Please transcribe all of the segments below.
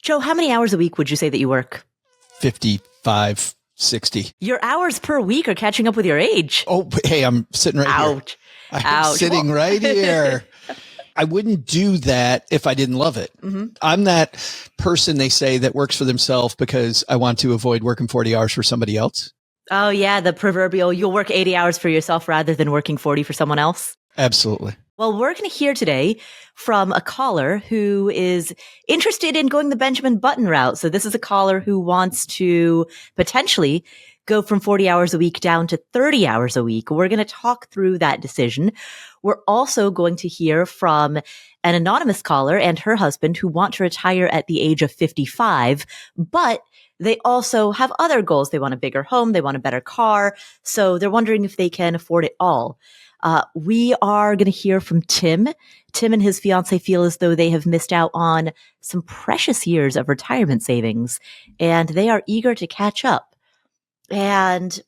Joe, how many hours a week would you say that you work? 55, 60. Your hours per week are catching up with your age. Oh, hey, I'm sitting right here. I'm sitting right here. I wouldn't do that if I didn't love it. Mm-hmm. I'm that person they say that works for themselves because I want to avoid working 40 hours for somebody else. Oh, yeah. The proverbial, you'll work 80 hours for yourself rather than working 40 for someone else. Absolutely. Well, we're going to hear today from a caller who is interested in going the Benjamin Button route. So this is a caller who wants to potentially go from 40 hours a week down to 30 hours a week. We're going to talk through that decision. We're also going to hear from an anonymous caller and her husband who want to retire at the age of 55, but they also have other goals. They want a bigger home. They want a better car. So they're wondering if they can afford it all. We are going to hear from Tim. Tim and his fiance feel as though they have missed out on some precious years of retirement savings, and they are eager to catch up. And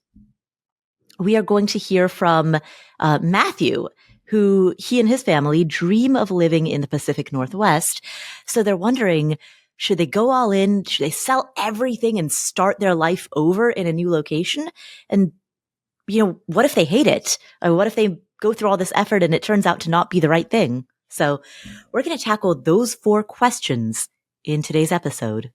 we are going to hear from Matthew, who he and his family dream of living in the Pacific Northwest. So they're wondering, should they go all in? Should they sell everything and start their life over in a new location? And, what if they hate it? Or what if they go through all this effort and it turns out to not be the right thing? So we're going to tackle those 4 questions in today's episode.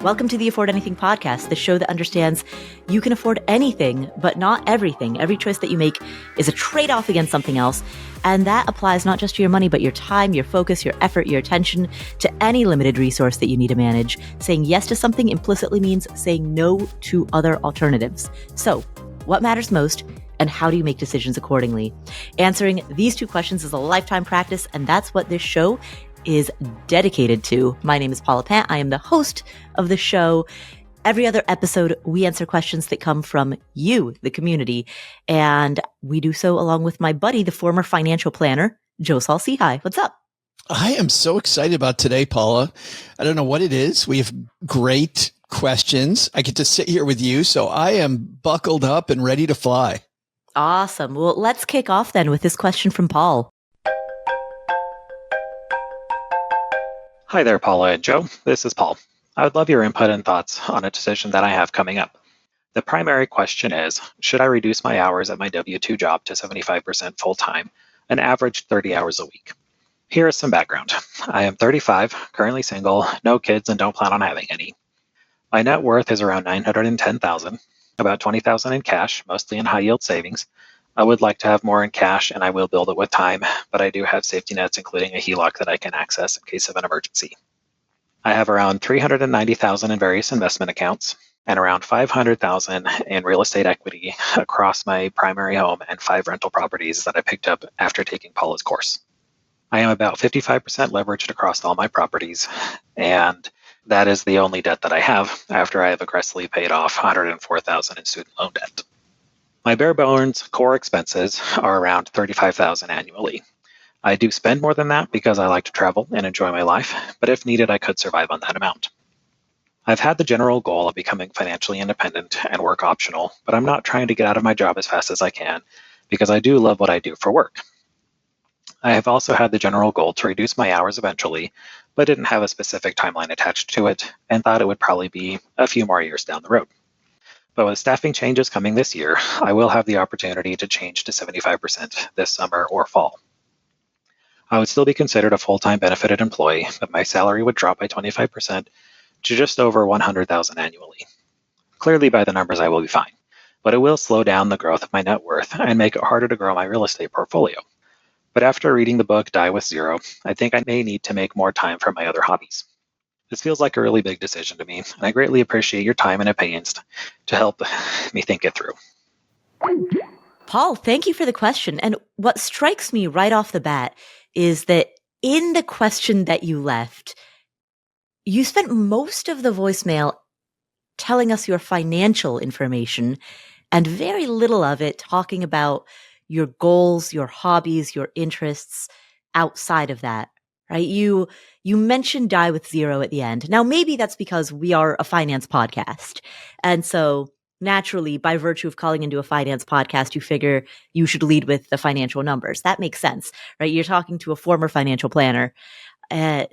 Welcome to the Afford Anything podcast, the show that understands you can afford anything, but not everything. Every choice that you make is a trade-off against something else. And that applies not just to your money, but your time, your focus, your effort, your attention, to any limited resource that you need to manage. Saying yes to something implicitly means saying no to other alternatives. So what matters most, and how do you make decisions accordingly? Answering these 2 questions is a lifetime practice, and that's what this show is dedicated to. My name is Paula Pant. I am the host of the show. Every other episode, we answer questions that come from you, the community, and we do so along with my buddy, the former financial planner, Joe Saul-Sehy. What's up? I am so excited about today, Paula. I don't know what it is. We have great questions. I get to sit here with you, so I am buckled up and ready to fly. Awesome. Well, let's kick off then with this question from Paul. Hi there, Paula and Joe. This is Paul. I would love your input and thoughts on a decision that I have coming up. The primary question is, should I reduce my hours at my W-2 job to 75% full-time, an average 30 hours a week? Here is some background. I am 35, currently single, no kids, and don't plan on having any. My net worth is around $910,000, about $20,000 in cash, mostly in high-yield savings. I would like to have more in cash, and I will build it with time, but I do have safety nets, including a HELOC that I can access in case of an emergency. I have around $390,000 in various investment accounts and around $500,000 in real estate equity across my primary home and 5 rental properties that I picked up after taking Paula's course. I am about 55% leveraged across all my properties, and that is the only debt that I have after I have aggressively paid off $104,000 in student loan debt. My bare bones core expenses are around $35,000 annually. I do spend more than that because I like to travel and enjoy my life, but if needed, I could survive on that amount. I've had the general goal of becoming financially independent and work optional, but I'm not trying to get out of my job as fast as I can because I do love what I do for work. I have also had the general goal to reduce my hours eventually, but didn't have a specific timeline attached to it and thought it would probably be a few more years down the road. But with staffing changes coming this year, I will have the opportunity to change to 75% this summer or fall. I would still be considered a full-time benefited employee, but my salary would drop by 25% to just over $100,000 annually. Clearly by the numbers I will be fine, but it will slow down the growth of my net worth and make it harder to grow my real estate portfolio. But after reading the book Die with Zero, I think I may need to make more time for my other hobbies. This feels like a really big decision to me, and I greatly appreciate your time and opinions to help me think it through. Paul, thank you for the question. And what strikes me right off the bat is that in the question that you left, you spent most of the voicemail telling us your financial information and very little of it talking about your goals, your hobbies, your interests outside of that, right? You mentioned Die with Zero at the end. Now, maybe that's because we are a finance podcast. And so naturally, by virtue of calling into a finance podcast, you figure you should lead with the financial numbers. That makes sense, right? You're talking to a former financial planner.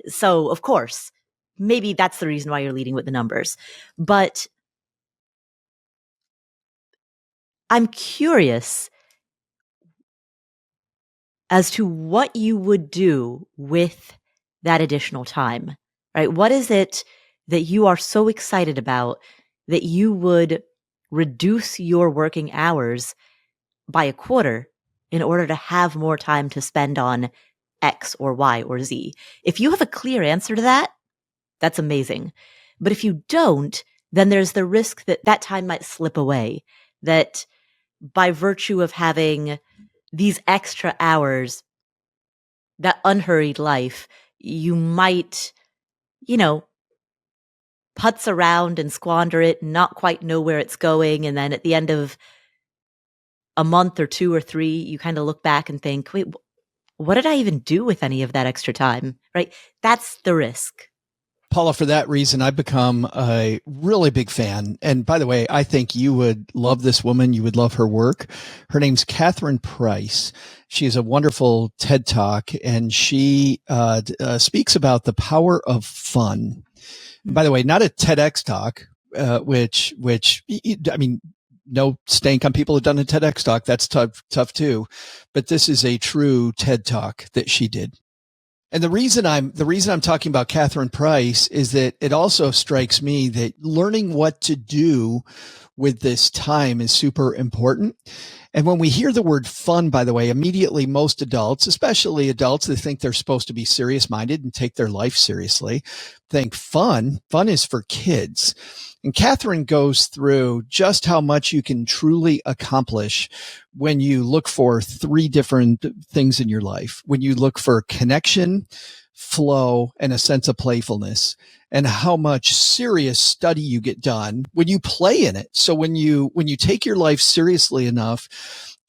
So of course, maybe that's the reason why you're leading with the numbers. But I'm curious as to what you would do with that additional time, right? What is it that you are so excited about that you would reduce your working hours by a quarter in order to have more time to spend on X or Y or Z? If you have a clear answer to that, that's amazing. But if you don't, then there's the risk that that time might slip away, that by virtue of having these extra hours, that unhurried life, you might, putz around and squander it, not quite know where it's going. And then at the end of a month or 2 or 3, you kind of look back and think, wait, what did I even do with any of that extra time? Right? That's the risk. Paula, for that reason, I've become a really big fan. And by the way, I think you would love this woman. You would love her work. Her name's Catherine Price. She has a wonderful TED Talk, and she speaks about the power of fun. And by the way, not a TEDx talk, which I mean, no stank on people who've done a TEDx talk. That's tough too. But this is a true TED Talk that she did. And the reason I'm talking about Catherine Price is that it also strikes me that learning what to do with this time is super important. And when we hear the word fun, by the way, immediately most adults, especially adults that think they're supposed to be serious minded and take their life seriously, think fun is for kids. And Catherine goes through just how much you can truly accomplish when you look for 3 different things in your life. When you look for connection, flow, and a sense of playfulness, and how much serious study you get done when you play in it. So when you take your life seriously enough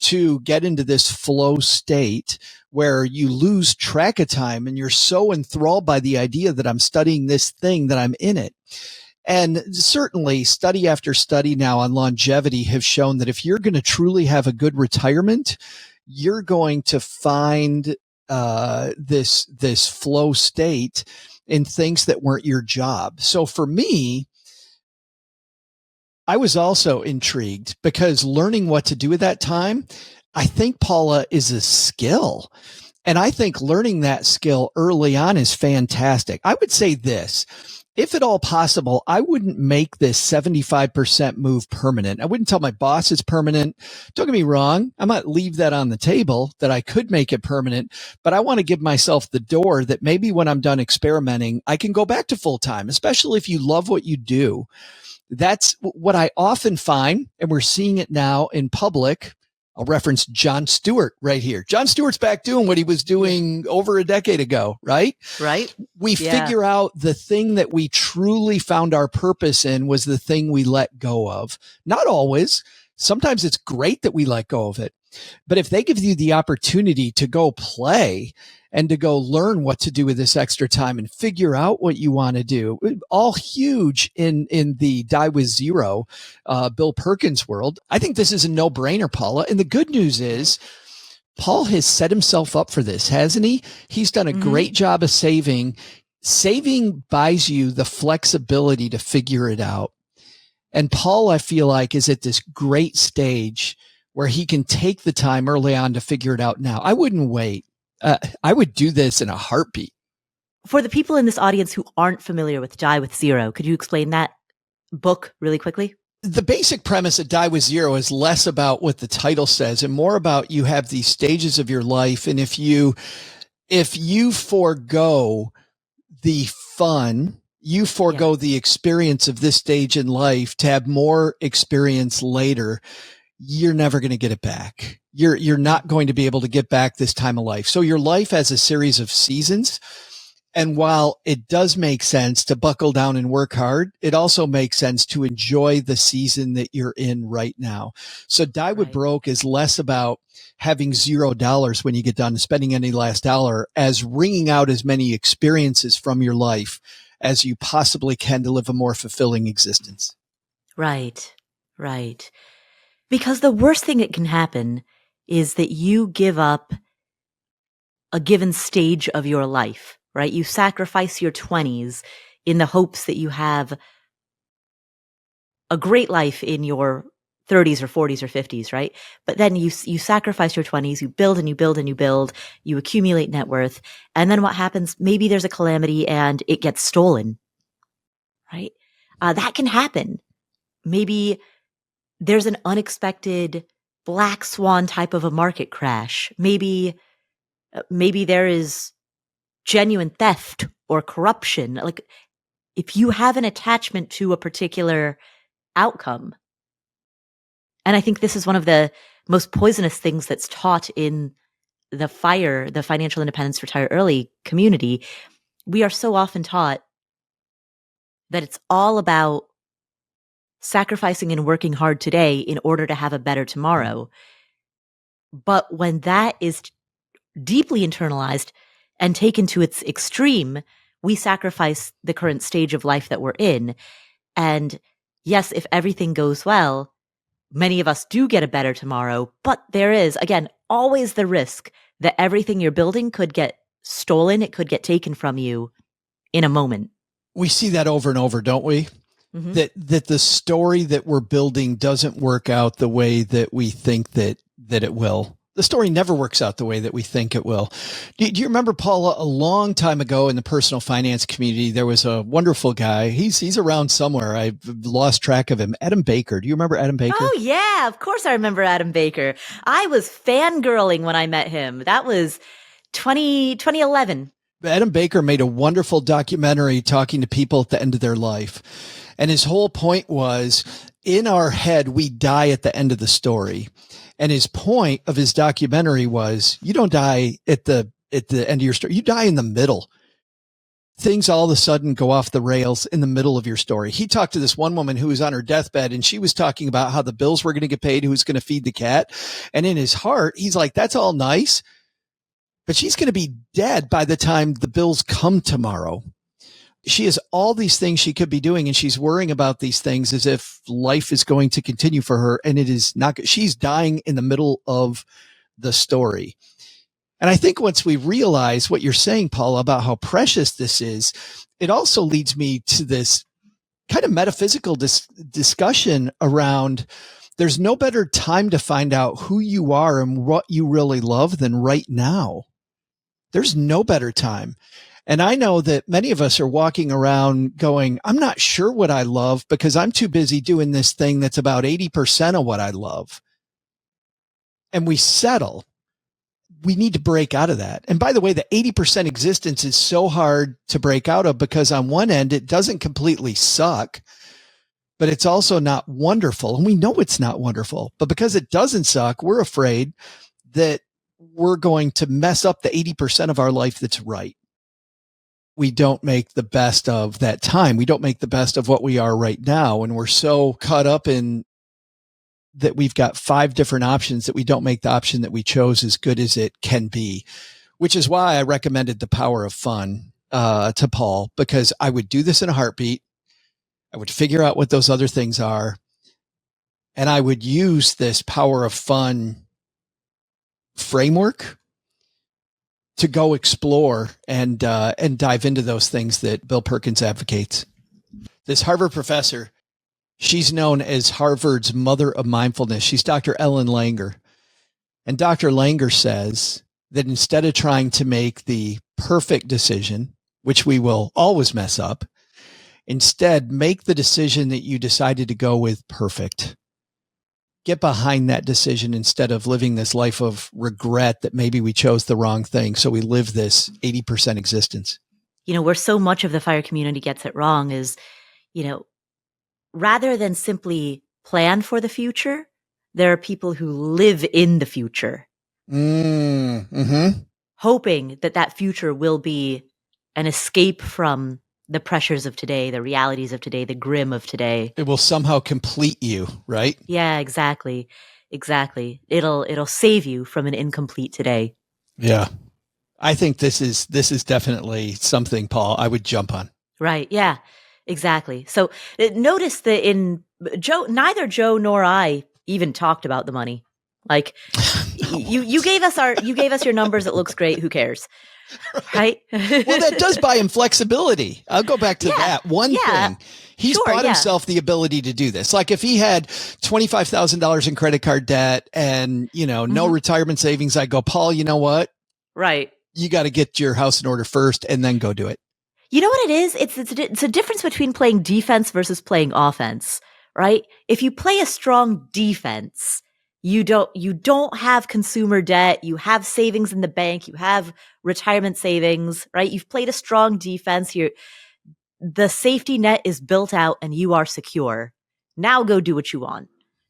to get into this flow state where you lose track of time and you're so enthralled by the idea that I'm studying this thing that I'm in it. And certainly study after study now on longevity have shown that if you're going to truly have a good retirement, you're going to find this flow state in things that weren't your job. So for me, I was also intrigued because learning what to do at that time, I think, Paula, is a skill. And I think learning that skill early on is fantastic. I would say this. If at all possible, I wouldn't make this 75% move permanent. I wouldn't tell my boss it's permanent. Don't get me wrong. I might leave that on the table that I could make it permanent, but I want to give myself the door that maybe when I'm done experimenting, I can go back to full time, especially if you love what you do. That's what I often find, and we're seeing it now in public. I'll reference Jon Stewart right here. Jon Stewart's back doing what he was doing over a decade ago, right? Right. We figure out the thing that we truly found our purpose in was the thing we let go of. Not always. Sometimes it's great that we let go of it. But if they give you the opportunity to go play and to go learn what to do with this extra time and figure out what you want to do, all huge in the Die with Zero, Bill Perkins world, I think this is a no-brainer, Paula. And the good news is Paul has set himself up for this, hasn't he? He's done a great job of saving. Saving buys you the flexibility to figure it out. And Paul, I feel like, is at this great stage where he can take the time early on to figure it out now. I wouldn't wait. I would do this in a heartbeat. For the people in this audience who aren't familiar with Die with Zero, could you explain that book really quickly? The basic premise of Die with Zero is less about what the title says and more about you have these stages of your life. And if you forego the fun, you forego the experience of this stage in life to have more experience later, you're never going to get it back. You're not going to be able to get back this time of life. So your life has a series of seasons. And while it does make sense to buckle down and work hard, it also makes sense to enjoy the season that you're in right now. So Die with Broke is less about having $0 when you get done and spending any last dollar as wringing out as many experiences from your life as you possibly can to live a more fulfilling existence. Right. Because the worst thing that can happen is that you give up a given stage of your life, right? You sacrifice your 20s in the hopes that you have a great life in your 30s or 40s or 50s, right? But then you sacrifice your 20s, you build and you build and you build, you accumulate net worth. And then what happens? Maybe there's a calamity and it gets stolen, right? That can happen. Maybe there's an unexpected black swan type of a market crash. Maybe there is genuine theft or corruption. Like, if you have an attachment to a particular outcome, and I think this is one of the most poisonous things that's taught in the financial independence, retire early community. We are so often taught that it's all about sacrificing and working hard today in order to have a better tomorrow. But when that is deeply internalized and taken to its extreme, we sacrifice the current stage of life that we're in. And yes, if everything goes well, many of us do get a better tomorrow, but there is, again, always the risk that everything you're building could get stolen. It could get taken from you in a moment. We see that over and over, don't we? Mm-hmm. That the story that we're building doesn't work out the way that we think that it will. The story never works out the way that we think it will. Do you remember, Paula, a long time ago in the personal finance community, there was a wonderful guy. He's around somewhere. I've lost track of him. Adam Baker. Do you remember Adam Baker? Oh, yeah. Of course I remember Adam Baker. I was fangirling when I met him. That was 2011. Adam Baker made a wonderful documentary talking to people at the end of their life. And his whole point was, in our head, we die at the end of the story. And his point of his documentary was, you don't die at the end of your story. You die in the middle. Things all of a sudden go off the rails in the middle of your story. He talked to this one woman who was on her deathbed, and she was talking about how the bills were going to get paid, who's going to feed the cat. And in his heart, he's like, that's all nice, but she's going to be dead by the time the bills come tomorrow. She has all these things she could be doing, and she's worrying about these things as if life is going to continue for her. And it is not. She's dying in the middle of the story. And I think once we realize what you're saying, Paula, about how precious this is, it also leads me to this kind of metaphysical discussion around, there's no better time to find out who you are and what you really love than right now. There's no better time. And I know that many of us are walking around going, I'm not sure what I love because I'm too busy doing this thing that's about 80% of what I love. And we settle. We need to break out of that. And by the way, the 80% existence is so hard to break out of because on one end, it doesn't completely suck, but it's also not wonderful. And we know it's not wonderful, but because it doesn't suck, we're afraid that we're going to mess up the 80% of our life that's right. We don't make the best of that time. We don't make the best of what we are right now. And we're so caught up in that we've got 5 different options that we don't make the option that we chose as good as it can be, which is why I recommended The Power of Fun to Paul, because I would do this in a heartbeat. I would figure out what those other things are. And I would use this Power of Fun framework to go explore and dive into those things that Bill Perkins advocates. This Harvard professor, she's known as Harvard's mother of mindfulness. She's Dr. Ellen Langer. And Dr. Langer says that instead of trying to make the perfect decision, which we will always mess up, instead make the decision that you decided to go with perfect. Get behind that decision instead of living this life of regret that maybe we chose the wrong thing. So we live this 80% existence. You know, where so much of the FIRE community gets it wrong is, you know, rather than simply plan for the future, there are people who live in the future, hoping that that future will be an escape from the pressures of today, the realities of today, the grim of today. It will somehow complete you, right? Yeah, exactly. Exactly. It'll save you from an incomplete today. Yeah. I think this is definitely something, Paul, I would jump on. Right. Yeah, exactly. So notice that neither Joe nor I even talked about the money. Like you gave us your numbers. It looks great. Who cares? Right? Well, that does buy him flexibility. I'll go back to that one thing. He's bought himself the ability to do this. Like if he had $25,000 in credit card debt and, no retirement savings, I go, Paul, you know what? Right. You got to get your house in order first and then go do it. You know what it is? It's a difference between playing defense versus playing offense, right? If you play a strong defense, you don't have consumer debt, you have savings in the bank, you have retirement savings, right? You've played a strong defense here. The safety net is built out and you are secure. Now go do what you want,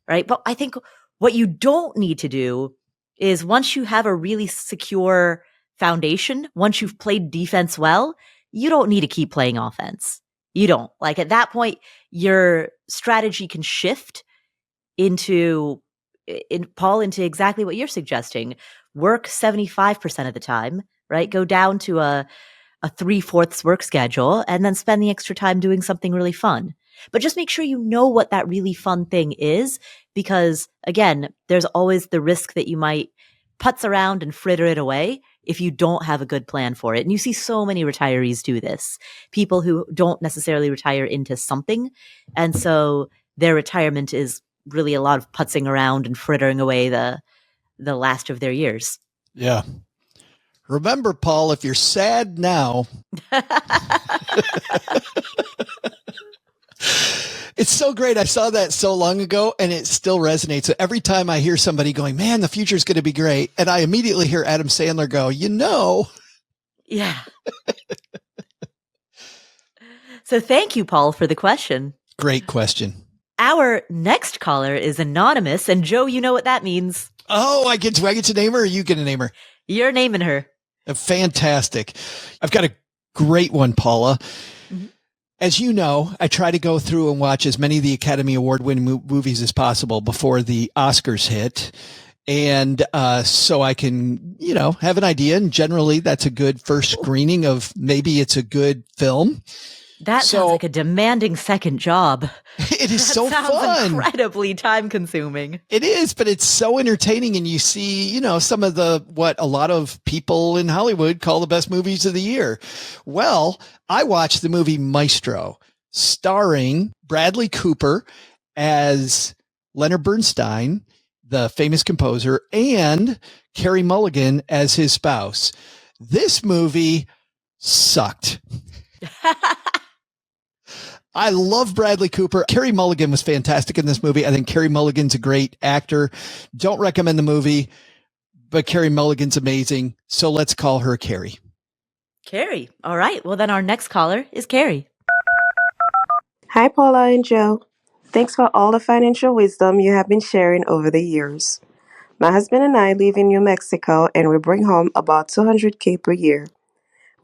right? But I think what you don't need to do is once you have a really secure foundation, once you've played defense well, you don't need to keep playing offense. You don't. Like at that point, your strategy can shift into exactly what you're suggesting. Work 75% of the time, right? Go down to a 3/4 work schedule and then spend the extra time doing something really fun. But just make sure you know what that really fun thing is, because again, there's always the risk that you might putz around and fritter it away if you don't have a good plan for it. And you see so many retirees do this, people who don't necessarily retire into something. And so their retirement is really a lot of putzing around and frittering away the last of their years. Yeah. Remember, Paul, if you're sad now, it's so great. I saw that so long ago and it still resonates. So every time I hear somebody going, man, the future is going to be great. And I immediately hear Adam Sandler go, Yeah. So thank you, Paul, for the question. Great question. Our next caller is anonymous. And Joe, you know what that means. Oh, do I get to name her or are you going to name her? You're naming her. Fantastic. I've got a great one, Paula. Mm-hmm. As you know, I try to go through and watch as many of the Academy Award-winning movies as possible before the Oscars hit. And so I can, have an idea. And generally, that's a good first screening of maybe it's a good film. That sounds like a demanding second job. It is so fun. Incredibly time consuming. It is, but it's so entertaining. And you see, some of what a lot of people in Hollywood call the best movies of the year. Well, I watched the movie Maestro, starring Bradley Cooper as Leonard Bernstein, the famous composer, and Carey Mulligan as his spouse. This movie sucked. I love Bradley Cooper. Carey Mulligan was fantastic in this movie. I think Carey Mulligan's a great actor. Don't recommend the movie, but Carey Mulligan's amazing. So let's call her Carey. Carey. All right. Well, then our next caller is Carey. Hi, Paula and Joe. Thanks for all the financial wisdom you have been sharing over the years. My husband and I live in New Mexico, and we bring home about $200K per year.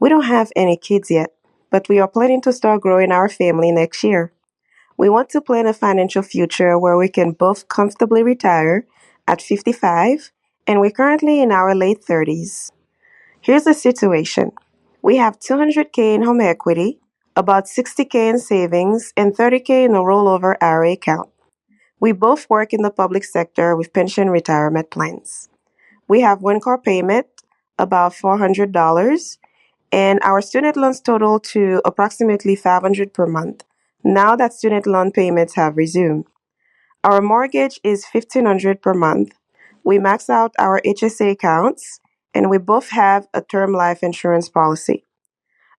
We don't have any kids yet, but we are planning to start growing our family next year. We want to plan a financial future where we can both comfortably retire at 55, and we're currently in our late 30s. Here's the situation. We have $200K in home equity, about $60K in savings, and $30K in a rollover IRA account. We both work in the public sector with pension retirement plans. We have one car payment, about $400, and our student loans total to approximately $500 per month, now that student loan payments have resumed. Our mortgage is $1,500 per month. We max out our HSA accounts, and we both have a term life insurance policy.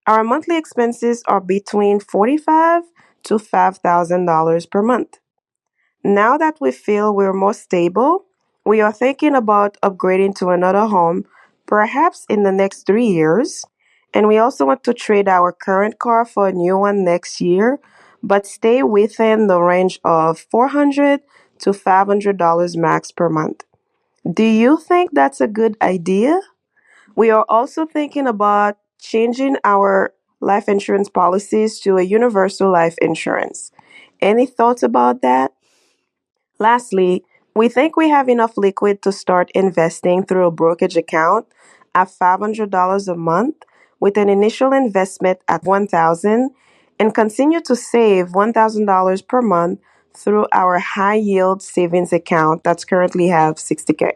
Our monthly expenses are between $4,500 to $5,000 per month. Now that we feel we're more stable, we are thinking about upgrading to another home, perhaps in the next 3 years. And we also want to trade our current car for a new one next year, but stay within the range of $400 to $500 max per month. Do you think that's a good idea? We are also thinking about changing our life insurance policies to a universal life insurance. Any thoughts about that? Lastly, we think we have enough liquid to start investing through a brokerage account at $500 a month with an initial investment at $1,000 and continue to save $1,000 per month through our high yield savings account that's currently have $60K.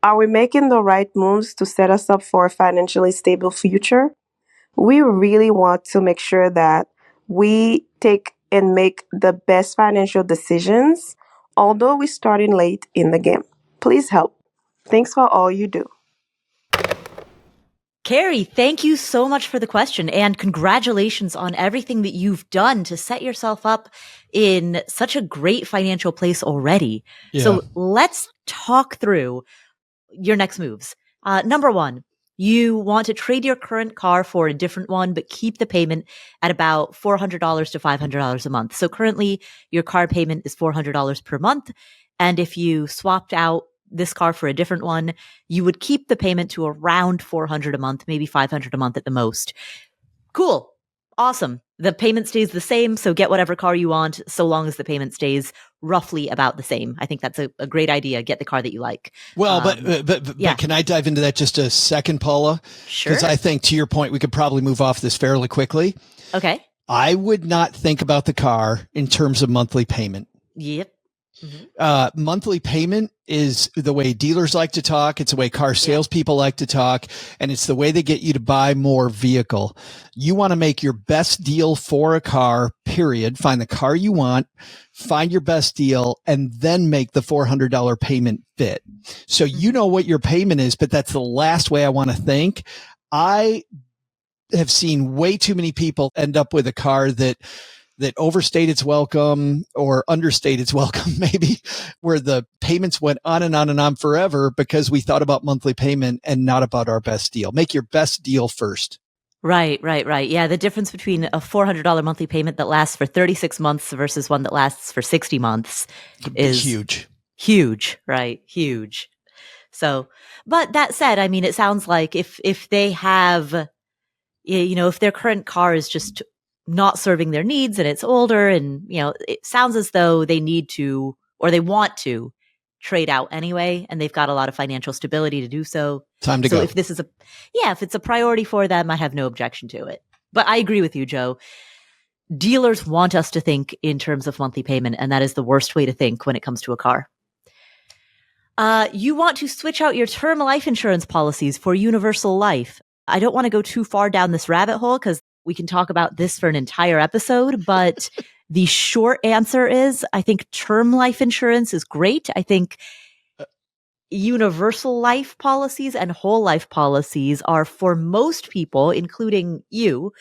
Are we making the right moves to set us up for a financially stable future? We really want to make sure that we take and make the best financial decisions, although we're starting late in the game. Please help. Thanks for all you do. Carrie, thank you so much for the question, and congratulations on everything that you've done to set yourself up in such a great financial place already. Yeah. So let's talk through your next moves. Number one, you want to trade your current car for a different one, but keep the payment at about $400 to $500 a month. So currently your car payment is $400 per month. And if you swapped out this car for a different one, you would keep the payment to around $400 a month, maybe $500 a month at the most. Cool. Awesome. The payment stays the same, so get whatever car you want, so long as the payment stays roughly about the same. I think that's a great idea. Get the car that you like. Well, but can I dive into that just a second, Paula? Sure. Because I think, to your point, we could probably move off this fairly quickly. Okay. I would not think about the car in terms of monthly payment. Yep. Mm-hmm. Monthly payment is the way dealers like to talk. It's the way car salespeople like to talk. And it's the way they get you to buy more vehicle. You want to make your best deal for a car, period. Find the car you want, find your best deal, and then make the $400 payment fit. So you know what your payment is, but that's the last way I want to think. I have seen way too many people end up with a car that overstayed its welcome or understayed its welcome, maybe, where the payments went on and on and on forever because we thought about monthly payment and not about our best deal. Make your best deal first. Right. Yeah, the difference between a $400 monthly payment that lasts for 36 months versus one that lasts for 60 months is huge. Huge, right? Huge. So, but that said, I mean, it sounds like if they have, if their current car is just not serving their needs and it's older and, it sounds as though they need to, or they want to trade out anyway. And they've got a lot of financial stability to do so. Time to go. If this is if it's a priority for them, I have no objection to it. But I agree with you, Joe. Dealers want us to think in terms of monthly payment, and that is the worst way to think when it comes to a car. You want to switch out your term life insurance policies for universal life. I don't want to go too far down this rabbit hole because we can talk about this for an entire episode, but the short answer is I think term life insurance is great. I think universal life policies and whole life policies are, for most people, including you,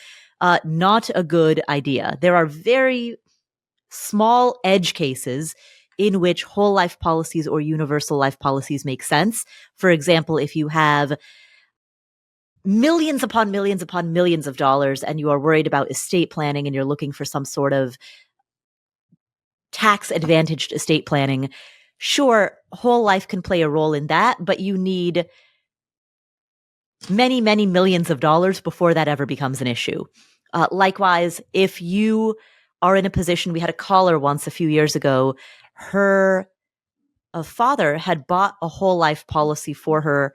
not a good idea. There are very small edge cases in which whole life policies or universal life policies make sense. For example, if you have millions upon millions upon millions of dollars and you are worried about estate planning and you're looking for some sort of tax advantaged estate planning, sure, whole life can play a role in that, but you need many, many millions of dollars before that ever becomes an issue. Likewise, if you are in a position, we had a caller once a few years ago, her father had bought a whole life policy for her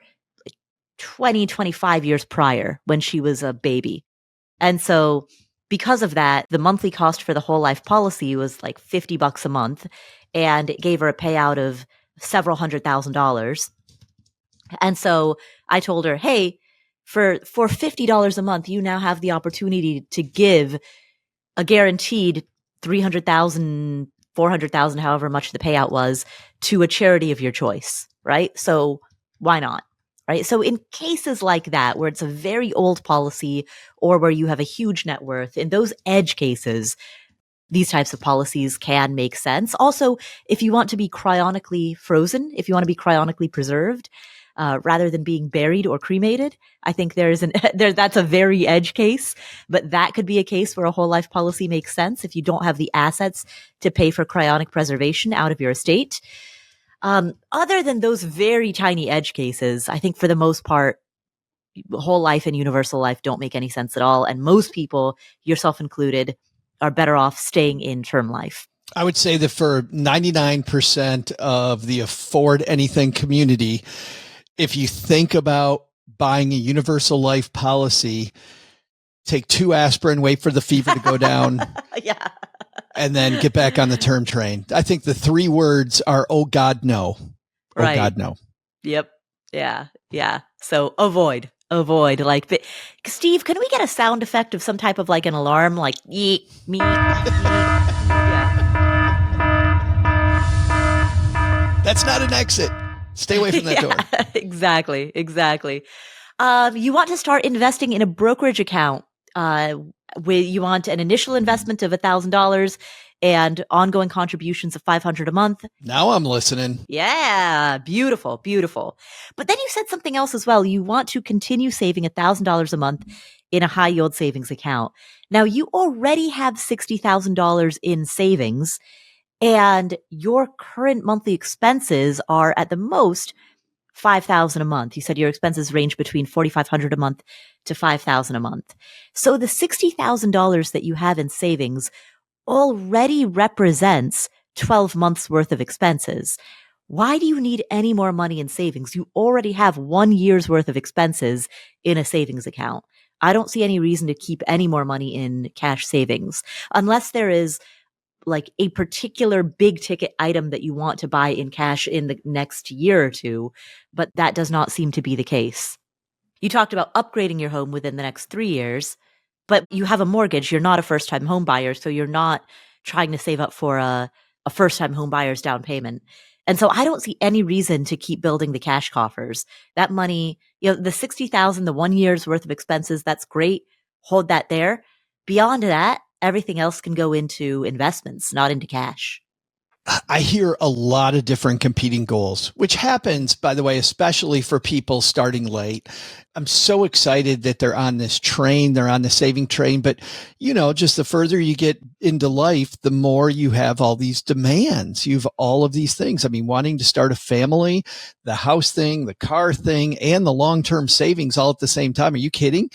20, 25 years prior when she was a baby. And so because of that, the monthly cost for the whole life policy was like $50 a month, and it gave her a payout of several $100,000. And so I told her, hey, for $50 a month, you now have the opportunity to give a guaranteed $300,000, $400,000, however much the payout was, to a charity of your choice, right? So why not? Right. So in cases like that, where it's a very old policy or where you have a huge net worth, in those edge cases, these types of policies can make sense. Also, if you want to be cryonically frozen, if you want to be cryonically preserved, rather than being buried or cremated, I think that's a very edge case, but that could be a case where a whole life policy makes sense if you don't have the assets to pay for cryonic preservation out of your estate. Other than those very tiny edge cases, I think for the most part, whole life and universal life don't make any sense at all. And most people, yourself included, are better off staying in term life. I would say that for 99% of the afford anything community, if you think about buying a universal life policy, take 2 aspirin, wait for the fever to go down. Yeah. And then get back on the term train. I think the 3 words are, oh God, no. Oh right. God, no. Yep. Yeah. Yeah. So avoid. Like, Steve, can we get a sound effect of some type of like an alarm, like yeet, me, yeah. That's not an exit. Stay away from that door. Exactly. You want to start investing in a brokerage account. You want an initial investment of $1,000 and ongoing contributions of $500 a month. Now I'm listening. Yeah, beautiful. But then you said something else as well. You want to continue saving $1,000 a month in a high yield savings account. Now you already have $60,000 in savings, and your current monthly expenses are at the most $5,000 a month. You said your expenses range between $4,500 a month to $5,000 a month. So the $60,000 that you have in savings already represents 12 months worth of expenses. Why do you need any more money in savings? You already have 1 year's worth of expenses in a savings account. I don't see any reason to keep any more money in cash savings unless there is like a particular big ticket item that you want to buy in cash in the next year or two, but that does not seem to be the case. You talked about upgrading your home within the next 3 years, but you have a mortgage. You're not a first-time home buyer, so you're not trying to save up for a first-time home buyer's down payment. And so I don't see any reason to keep building the cash coffers. That money, the 60,000, the 1 year's worth of expenses, that's great. Hold that there. Beyond that, everything else can go into investments, not into cash. I hear a lot of different competing goals, which happens, by the way, especially for people starting late. I'm so excited that they're on this train, they're on the saving train. But, just the further you get into life, the more you have all these demands. You have all of these things. I mean, wanting to start a family, the house thing, the car thing, and the long-term savings all at the same time. Are you kidding?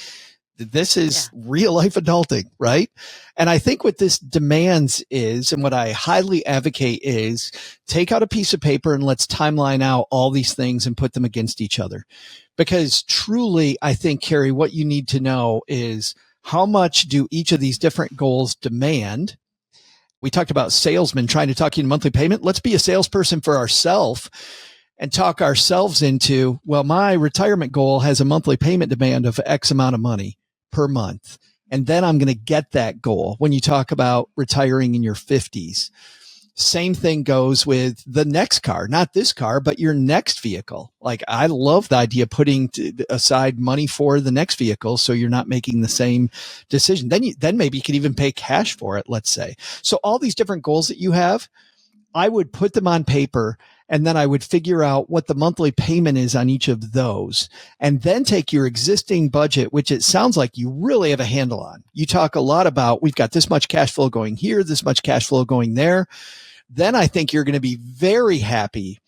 This is real life adulting, right? And I think what this demands is, and what I highly advocate is, take out a piece of paper and let's timeline out all these things and put them against each other. Because truly, I think, Carrie, what you need to know is how much do each of these different goals demand? We talked about salesmen trying to talk you into monthly payment. Let's be a salesperson for ourselves and talk ourselves into, well, my retirement goal has a monthly payment demand of X amount of money per month. And then I'm going to get that goal when you talk about retiring in your 50s. Same thing goes with the next car, not this car, but your next vehicle. Like, I love the idea of putting aside money for the next vehicle so you're not making the same decision. Then maybe you could even pay cash for it, let's say. So all these different goals that you have, I would put them on paper, and then I would figure out what the monthly payment is on each of those, and then take your existing budget, which it sounds like you really have a handle on. You talk a lot about, we've got this much cash flow going here, this much cash flow going there. Then I think you're going to be very happy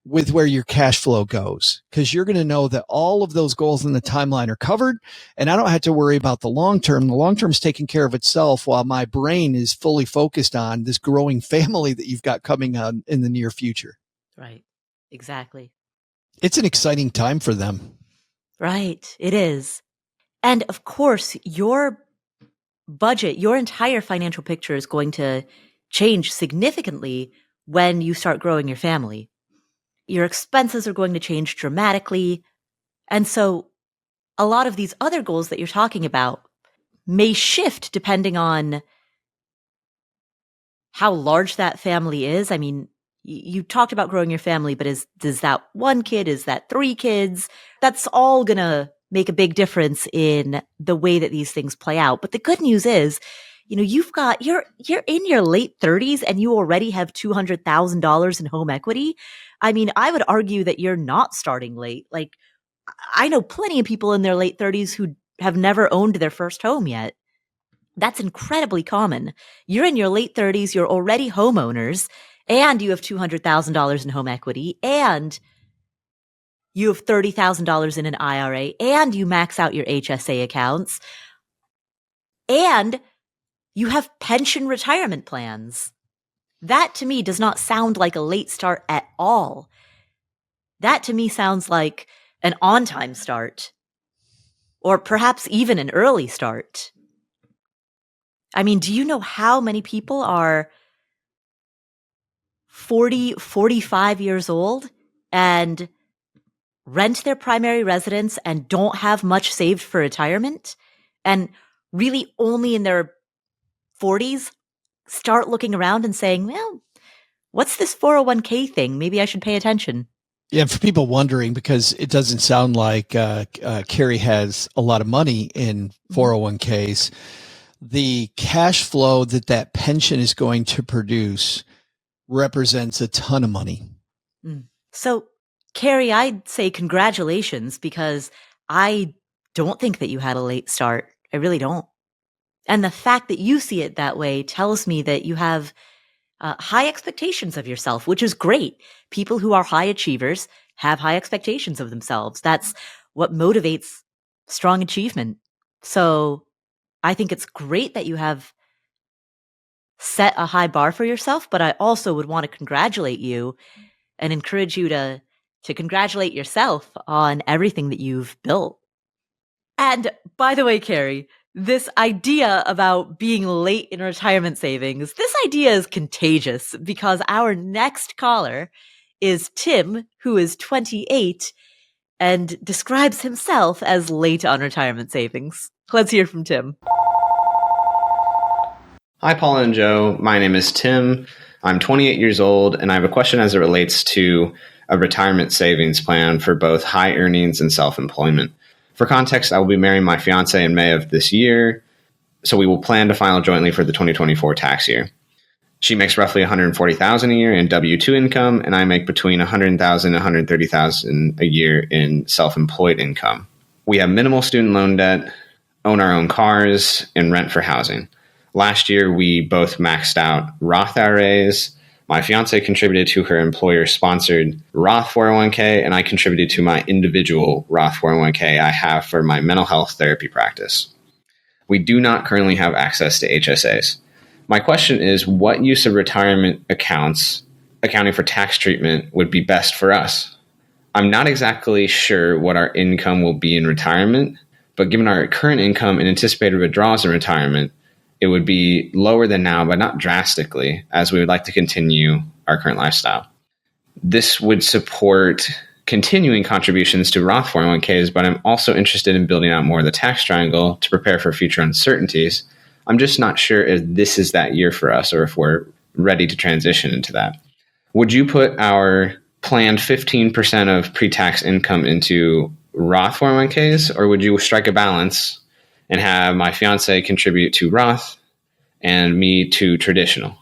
with where your cash flow goes, because you're going to know that all of those goals in the timeline are covered, and I don't have to worry about the long term. The long term is taking care of itself while my brain is fully focused on this growing family that you've got coming on in the near future. Right. Exactly. It's an exciting time for them. Right. It is. And of course, your budget, your entire financial picture is going to change significantly when you start growing your family. Your expenses are going to change dramatically. And so a lot of these other goals that you're talking about may shift depending on how large that family is. I mean, you talked about growing your family, but is that one kid? Is that 3 kids? That's all going to make a big difference in the way that these things play out. But the good news is, you're in your late 30s and you already have $200,000 in home equity. I mean, I would argue that you're not starting late. Like, I know plenty of people in their late 30s who have never owned their first home yet. That's incredibly common. You're in your late 30s, you're already homeowners, and you have $200,000 in home equity, and you have $30,000 in an IRA, and you max out your HSA accounts, and you have pension retirement plans. That to me does not sound like a late start at all. That to me sounds like an on-time start, or perhaps even an early start. I mean, do you know how many people are 40, 45 years old and rent their primary residence and don't have much saved for retirement, and really only in their 40s start looking around and saying, well, what's this 401k thing? Maybe I should pay attention. Yeah, for people wondering, because it doesn't sound like Carrie has a lot of money in 401ks, the cash flow that pension is going to produce represents a ton of money. So, Carrie, I'd say congratulations, because I don't think that you had a late start. I really don't. And the fact that you see it that way tells me that you have high expectations of yourself, which is great. People who are high achievers have high expectations of themselves. That's what motivates strong achievement. So I think it's great that you have set a high bar for yourself, but I also would want to congratulate you and encourage you to congratulate yourself on everything that you've built. And by the way, Carrie, this idea about being late in retirement savings, this idea is contagious, because our next caller is Tim, who is 28 and describes himself as late on retirement savings. Let's hear from Tim. Hi, Paula and Joe. My name is Tim. I'm 28 years old, and I have a question as it relates to a retirement savings plan for both high earnings and self-employment. For context, I will be marrying my fiance in May of this year, so we will plan to file jointly for the 2024 tax year. She makes roughly $140,000 a year in W-2 income, and I make between $100,000 and $130,000 a year in self-employed income. We have minimal student loan debt, own our own cars, and rent for housing. Last year, we both maxed out Roth IRAs. My fiance contributed to her employer-sponsored Roth 401k, and I contributed to my individual Roth 401k I have for my mental health therapy practice. We do not currently have access to HSAs. My question is, what use of retirement accounts accounting for tax treatment would be best for us? I'm not exactly sure what our income will be in retirement, but given our current income and anticipated withdrawals in retirement, it would be lower than now, but not drastically, as we would like to continue our current lifestyle. This would support continuing contributions to Roth 401ks, but I'm also interested in building out more of the tax triangle to prepare for future uncertainties. I'm just not sure if this is that year for us or if we're ready to transition into that. Would you put our planned 15% of pre-tax income into Roth 401ks, or would you strike a balance and have my fiance contribute to Roth and me to traditional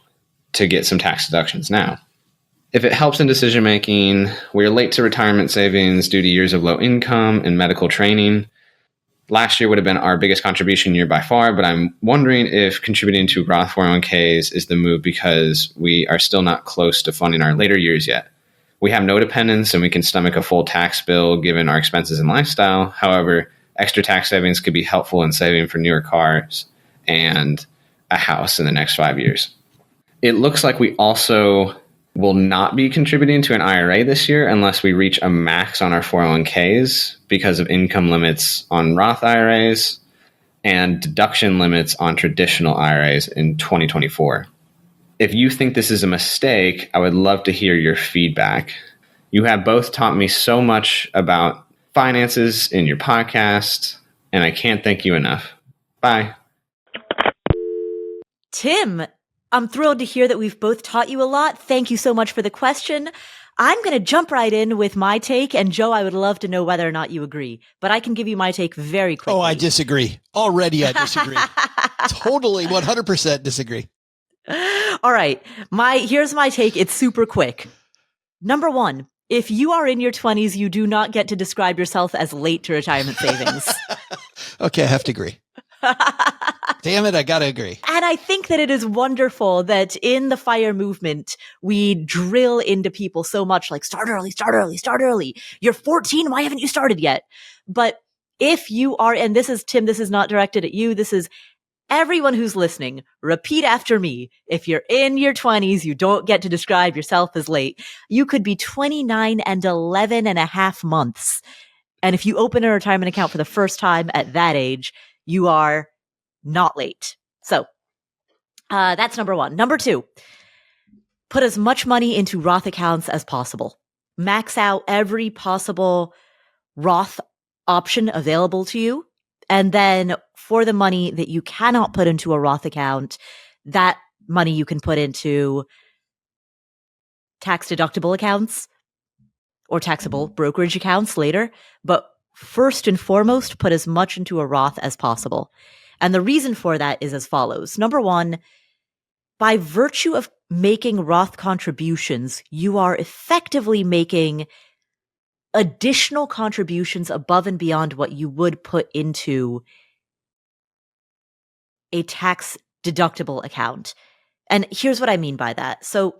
to get some tax deductions now? If it helps in decision making, we are late to retirement savings due to years of low income and medical training. Last year would have been our biggest contribution year by far, but I'm wondering if contributing to Roth 401ks is the move because we are still not close to funding our later years yet. We have no dependents and we can stomach a full tax bill given our expenses and lifestyle. However, extra tax savings could be helpful in saving for newer cars and a house in the next 5 years. It looks like we also will not be contributing to an IRA this year unless we reach a max on our 401ks because of income limits on Roth IRAs and deduction limits on traditional IRAs in 2024. If you think this is a mistake, I would love to hear your feedback. You have both taught me so much about finances in your podcast, and I can't thank you enough. Bye. Tim, I'm thrilled to hear that we've both taught you a lot. Thank you so much for the question. I'm going to jump right in with my take, and Joe, I would love to know whether or not you agree, but I can give you my take very quickly. Oh, I disagree. Already I disagree. Totally 100% disagree. All right. Here's my take. It's super quick. Number one, if you are in your 20s, you do not get to describe yourself as late to retirement savings. Okay, I have to agree. Damn it, I gotta agree. And I think that it is wonderful that in the FIRE movement, we drill into people so much like start early, start early, start early. You're 14. Why haven't you started yet? But if you are, and this is Tim, this is not directed at you. This is everyone who's listening. Repeat after me. If you're in your 20s, you don't get to describe yourself as late. You could be 29 and 11 and a half months. And if you open a retirement account for the first time at that age, you are not late. So that's number one. Number two, put as much money into Roth accounts as possible. Max out every possible Roth option available to you. And then for the money that you cannot put into a Roth account, that money you can put into tax deductible accounts or taxable brokerage accounts later. But first and foremost, put as much into a Roth as possible. And the reason for that is as follows. Number one, by virtue of making Roth contributions, you are effectively making additional contributions above and beyond what you would put into a tax deductible account. And here's what I mean by that. So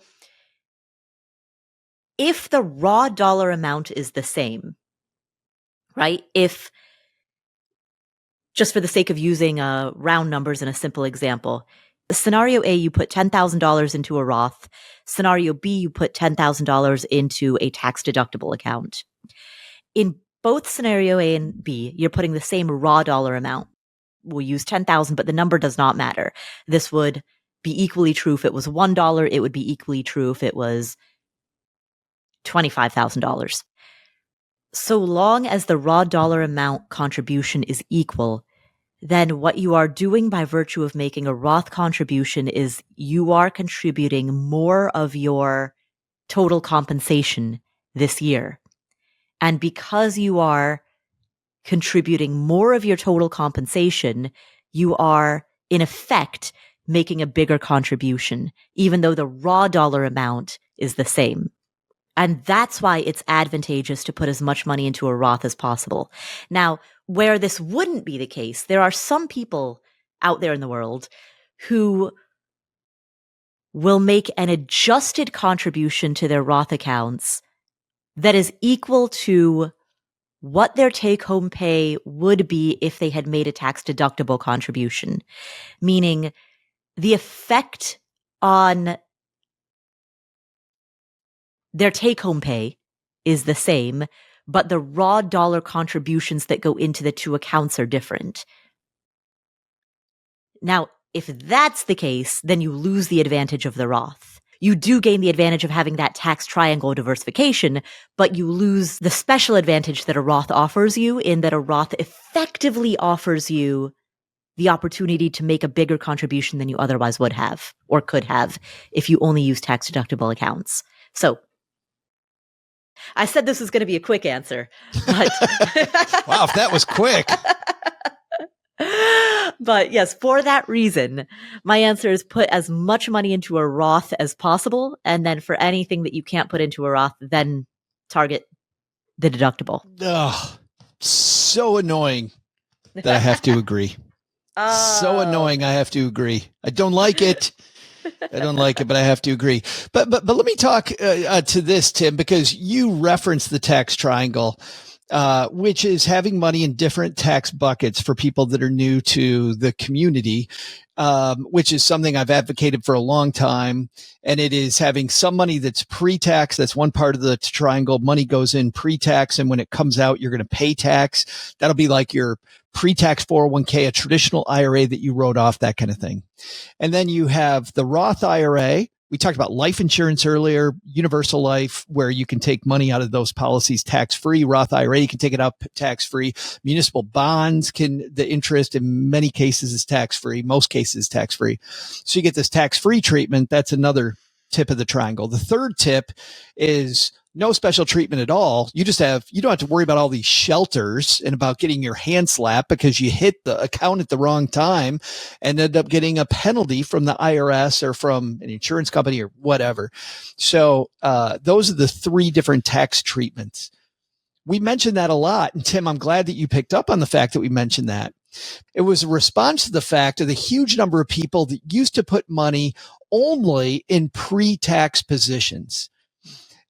if the raw dollar amount is the same, right? If, just for the sake of using round numbers in a simple example, scenario A, you put $10,000 into a Roth. Scenario B, you put $10,000 into a tax deductible account. In both scenario A and B, you're putting the same raw dollar amount. We'll use 10,000, but the number does not matter. This would be equally true if it was $1. It would be equally true if it was $25,000. So long as the raw dollar amount contribution is equal, then what you are doing by virtue of making a Roth contribution is you are contributing more of your total compensation this year. And because you are contributing more of your total compensation, you are, in effect, making a bigger contribution, even though the raw dollar amount is the same. And that's why it's advantageous to put as much money into a Roth as possible. Now, where this wouldn't be the case, there are some people out there in the world who will make an adjusted contribution to their Roth accounts that is equal to what their take-home pay would be if they had made a tax-deductible contribution, meaning the effect on their take-home pay is the same, but the raw dollar contributions that go into the two accounts are different. Now, if that's the case, then you lose the advantage of the Roth. You do gain the advantage of having that tax triangle diversification, but you lose the special advantage that a Roth offers you in that a Roth effectively offers you the opportunity to make a bigger contribution than you otherwise would have or could have if you only use tax-deductible accounts. So I said this was going to be a quick answer, but wow, if that was quick. But yes, for that reason, my answer is put as much money into a Roth as possible. And then for anything that you can't put into a Roth, then target the deductible. Oh, so annoying that I have to agree. So annoying. I have to agree. I don't like it. I don't like it, but I have to agree. But let me talk to this, Tim, because you referenced the tax triangle, which is having money in different tax buckets for people that are new to the community, which is something I've advocated for a long time. And it is having some money that's pre-tax. That's one part of the triangle. Money goes in pre-tax, and when it comes out, you're going to pay tax. That'll be like your pre-tax 401k, a traditional IRA that you wrote off, that kind of thing. And then you have the Roth IRA. We talked about life insurance earlier, universal life, where you can take money out of those policies tax-free. Roth IRA, you can take it out tax-free. Municipal bonds the interest in many cases is tax-free. Most cases tax-free. So you get this tax-free treatment. That's another tip of the triangle. The third tip is no special treatment at all. You don't have to worry about all these shelters and about getting your hand slapped because you hit the account at the wrong time and end up getting a penalty from the IRS or from an insurance company or whatever. So, those are the three different tax treatments. We mentioned that a lot. And Tim, I'm glad that you picked up on the fact that we mentioned that. It was a response to the fact of the huge number of people that used to put money only in pre-tax positions.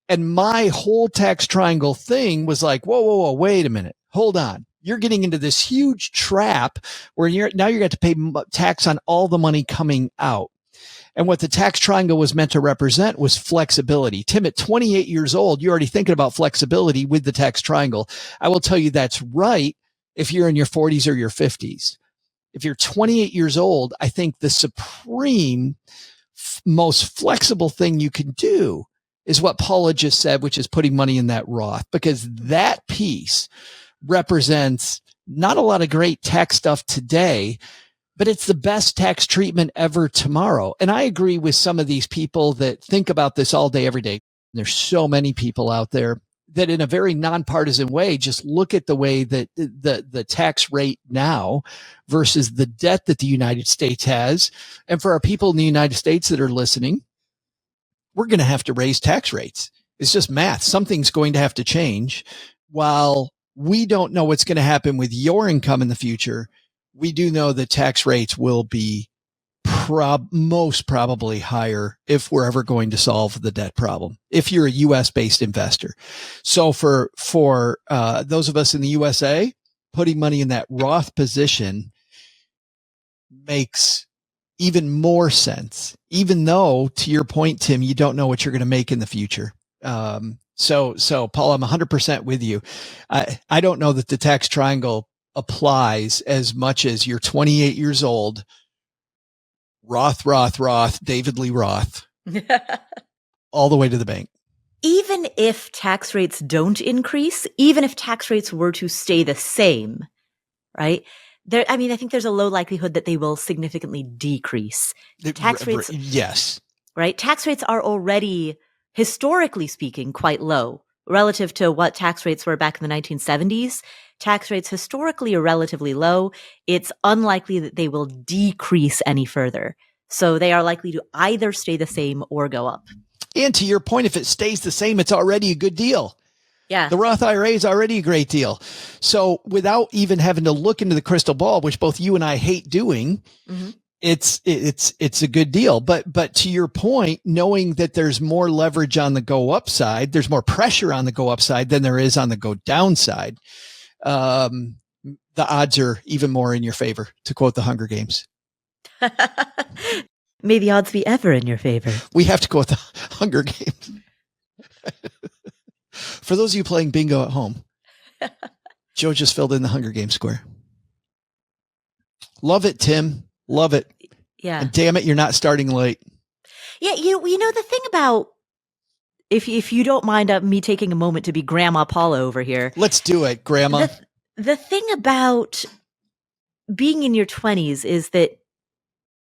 And my whole tax triangle thing was like, whoa, wait a minute. Hold on. You're getting into this huge trap where you're going to pay tax on all the money coming out. And what the tax triangle was meant to represent was flexibility. Tim, at 28 years old, you're already thinking about flexibility with the tax triangle. I will tell you that's right if you're in your 40s or your 50s. If you're 28 years old, I think the supreme, most flexible thing you can do is what Paula just said, which is putting money in that Roth, because that piece represents not a lot of great tax stuff today, but it's the best tax treatment ever tomorrow. And I agree with some of these people that think about this all day, every day. There's so many people out there that in a very nonpartisan way, just look at the way that the tax rate now versus the debt that the United States has. And for our people in the United States that are listening, we're going to have to raise tax rates. It's just math. Something's going to have to change. While we don't know what's going to happen with your income in the future, we do know that tax rates will be most probably higher if we're ever going to solve the debt problem, if you're a U.S. based investor. So for those of us in the USA, putting money in that Roth position makes even more sense, even though, to your point, Tim, you don't know what you're going to make in the future. So Paul, I'm 100% with you. I don't know that the tax triangle applies as much as you're 28 years old, Roth, David Lee Roth, all the way to the bank. Even if tax rates don't increase, even if tax rates were to stay the same, right? I think there's a low likelihood that they will significantly decrease. Tax rates, yes. Right? Tax rates are already, historically speaking, quite low relative to what tax rates were back in the 1970s. Tax rates historically are relatively low. It's unlikely that they will decrease any further. So they are likely to either stay the same or go up. And to your point, if it stays the same, it's already a good deal. Yeah. The Roth IRA is already a great deal. So without even having to look into the crystal ball, which both you and I hate doing, mm-hmm. it's a good deal. But to your point, knowing that there's more leverage on the go up side, there's more pressure on the go up side than there is on the go down side. The odds are even more in your favor, to quote the Hunger Games. May the odds be ever in your favor. We have to quote the Hunger Games. For those of you playing bingo at home, Joe just filled in the Hunger Games square. Love it, Tim. Love it. Yeah. And damn it, you're not starting late. Yeah, you know the thing about, if you don't mind me taking a moment to be Grandma Paula over here. Let's do it, Grandma. The thing about being in your 20s is that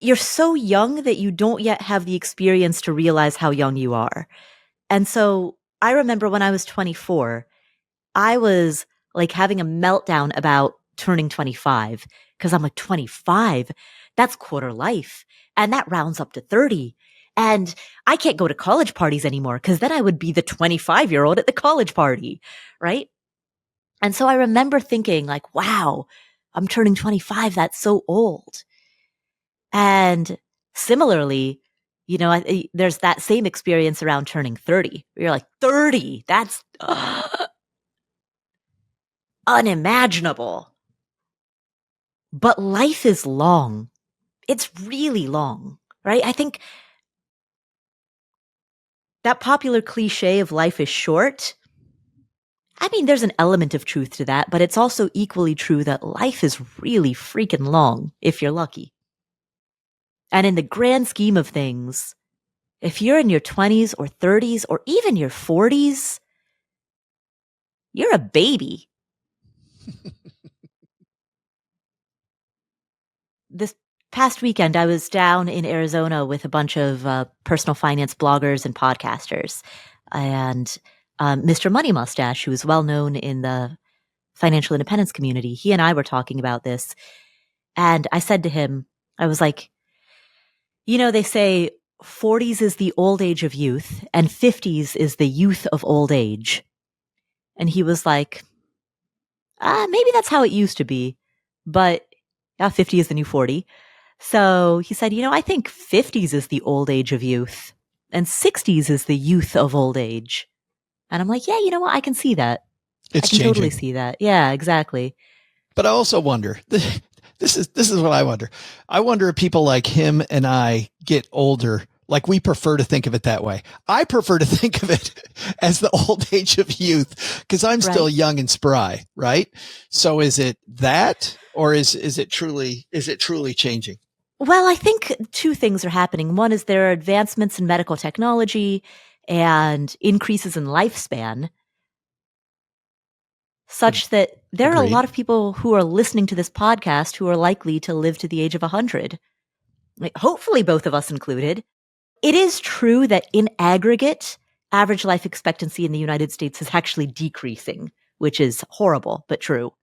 you're so young that you don't yet have the experience to realize how young you are. And so I remember when I was 24, I was like having a meltdown about turning 25, because I'm like, 25, that's quarter life. And that rounds up to 30. And I can't go to college parties anymore, because then I would be the 25-year-old at the college party, right? And so I remember thinking like, wow, I'm turning 25. That's so old. And similarly, there's that same experience around turning 30. You're like, 30, that's unimaginable. But life is long. It's really long, right? I think that popular cliche of life is short, there's an element of truth to that, but it's also equally true that life is really freaking long if you're lucky. And in the grand scheme of things, if you're in your 20s or 30s or even your 40s, you're a baby. This past weekend, I was down in Arizona with a bunch of personal finance bloggers and podcasters. And Mr. Money Mustache, who is well known in the financial independence community, he and I were talking about this. And I said to him, I was like, they say 40s is the old age of youth and 50s is the youth of old age. And he was like, maybe that's how it used to be, but 50 is the new 40. So he said, I think 50s is the old age of youth and 60s is the youth of old age. And I'm like, yeah, you know what? I can see that. It's I can changing. Totally see that. Yeah, exactly. But I also wonder, this is what I wonder. I wonder if people like him and I get older, like we prefer to think of it that way. I prefer to think of it as the old age of youth because I'm still young and spry, right? So is it that, or is it truly changing? Well, I think two things are happening. One is there are advancements in medical technology, and increases in lifespan, such that there are a lot of people who are listening to this podcast who are likely to live to the age of 100. Hopefully both of us included. It is true that in aggregate, average life expectancy in the United States is actually decreasing, which is horrible, but true.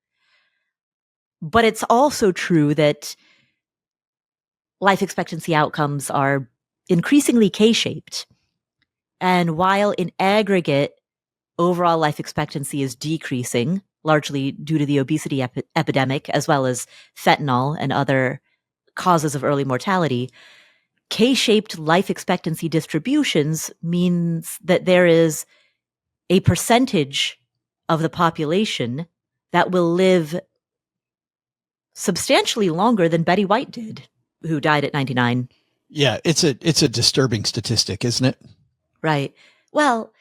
But it's also true that life expectancy outcomes are increasingly K-shaped. And while in aggregate, overall life expectancy is decreasing, largely due to the obesity epidemic, as well as fentanyl and other causes of early mortality, K-shaped life expectancy distributions means that there is a percentage of the population that will live substantially longer than Betty White did, who died at 99. Yeah, it's a disturbing statistic, isn't it? Right. Well,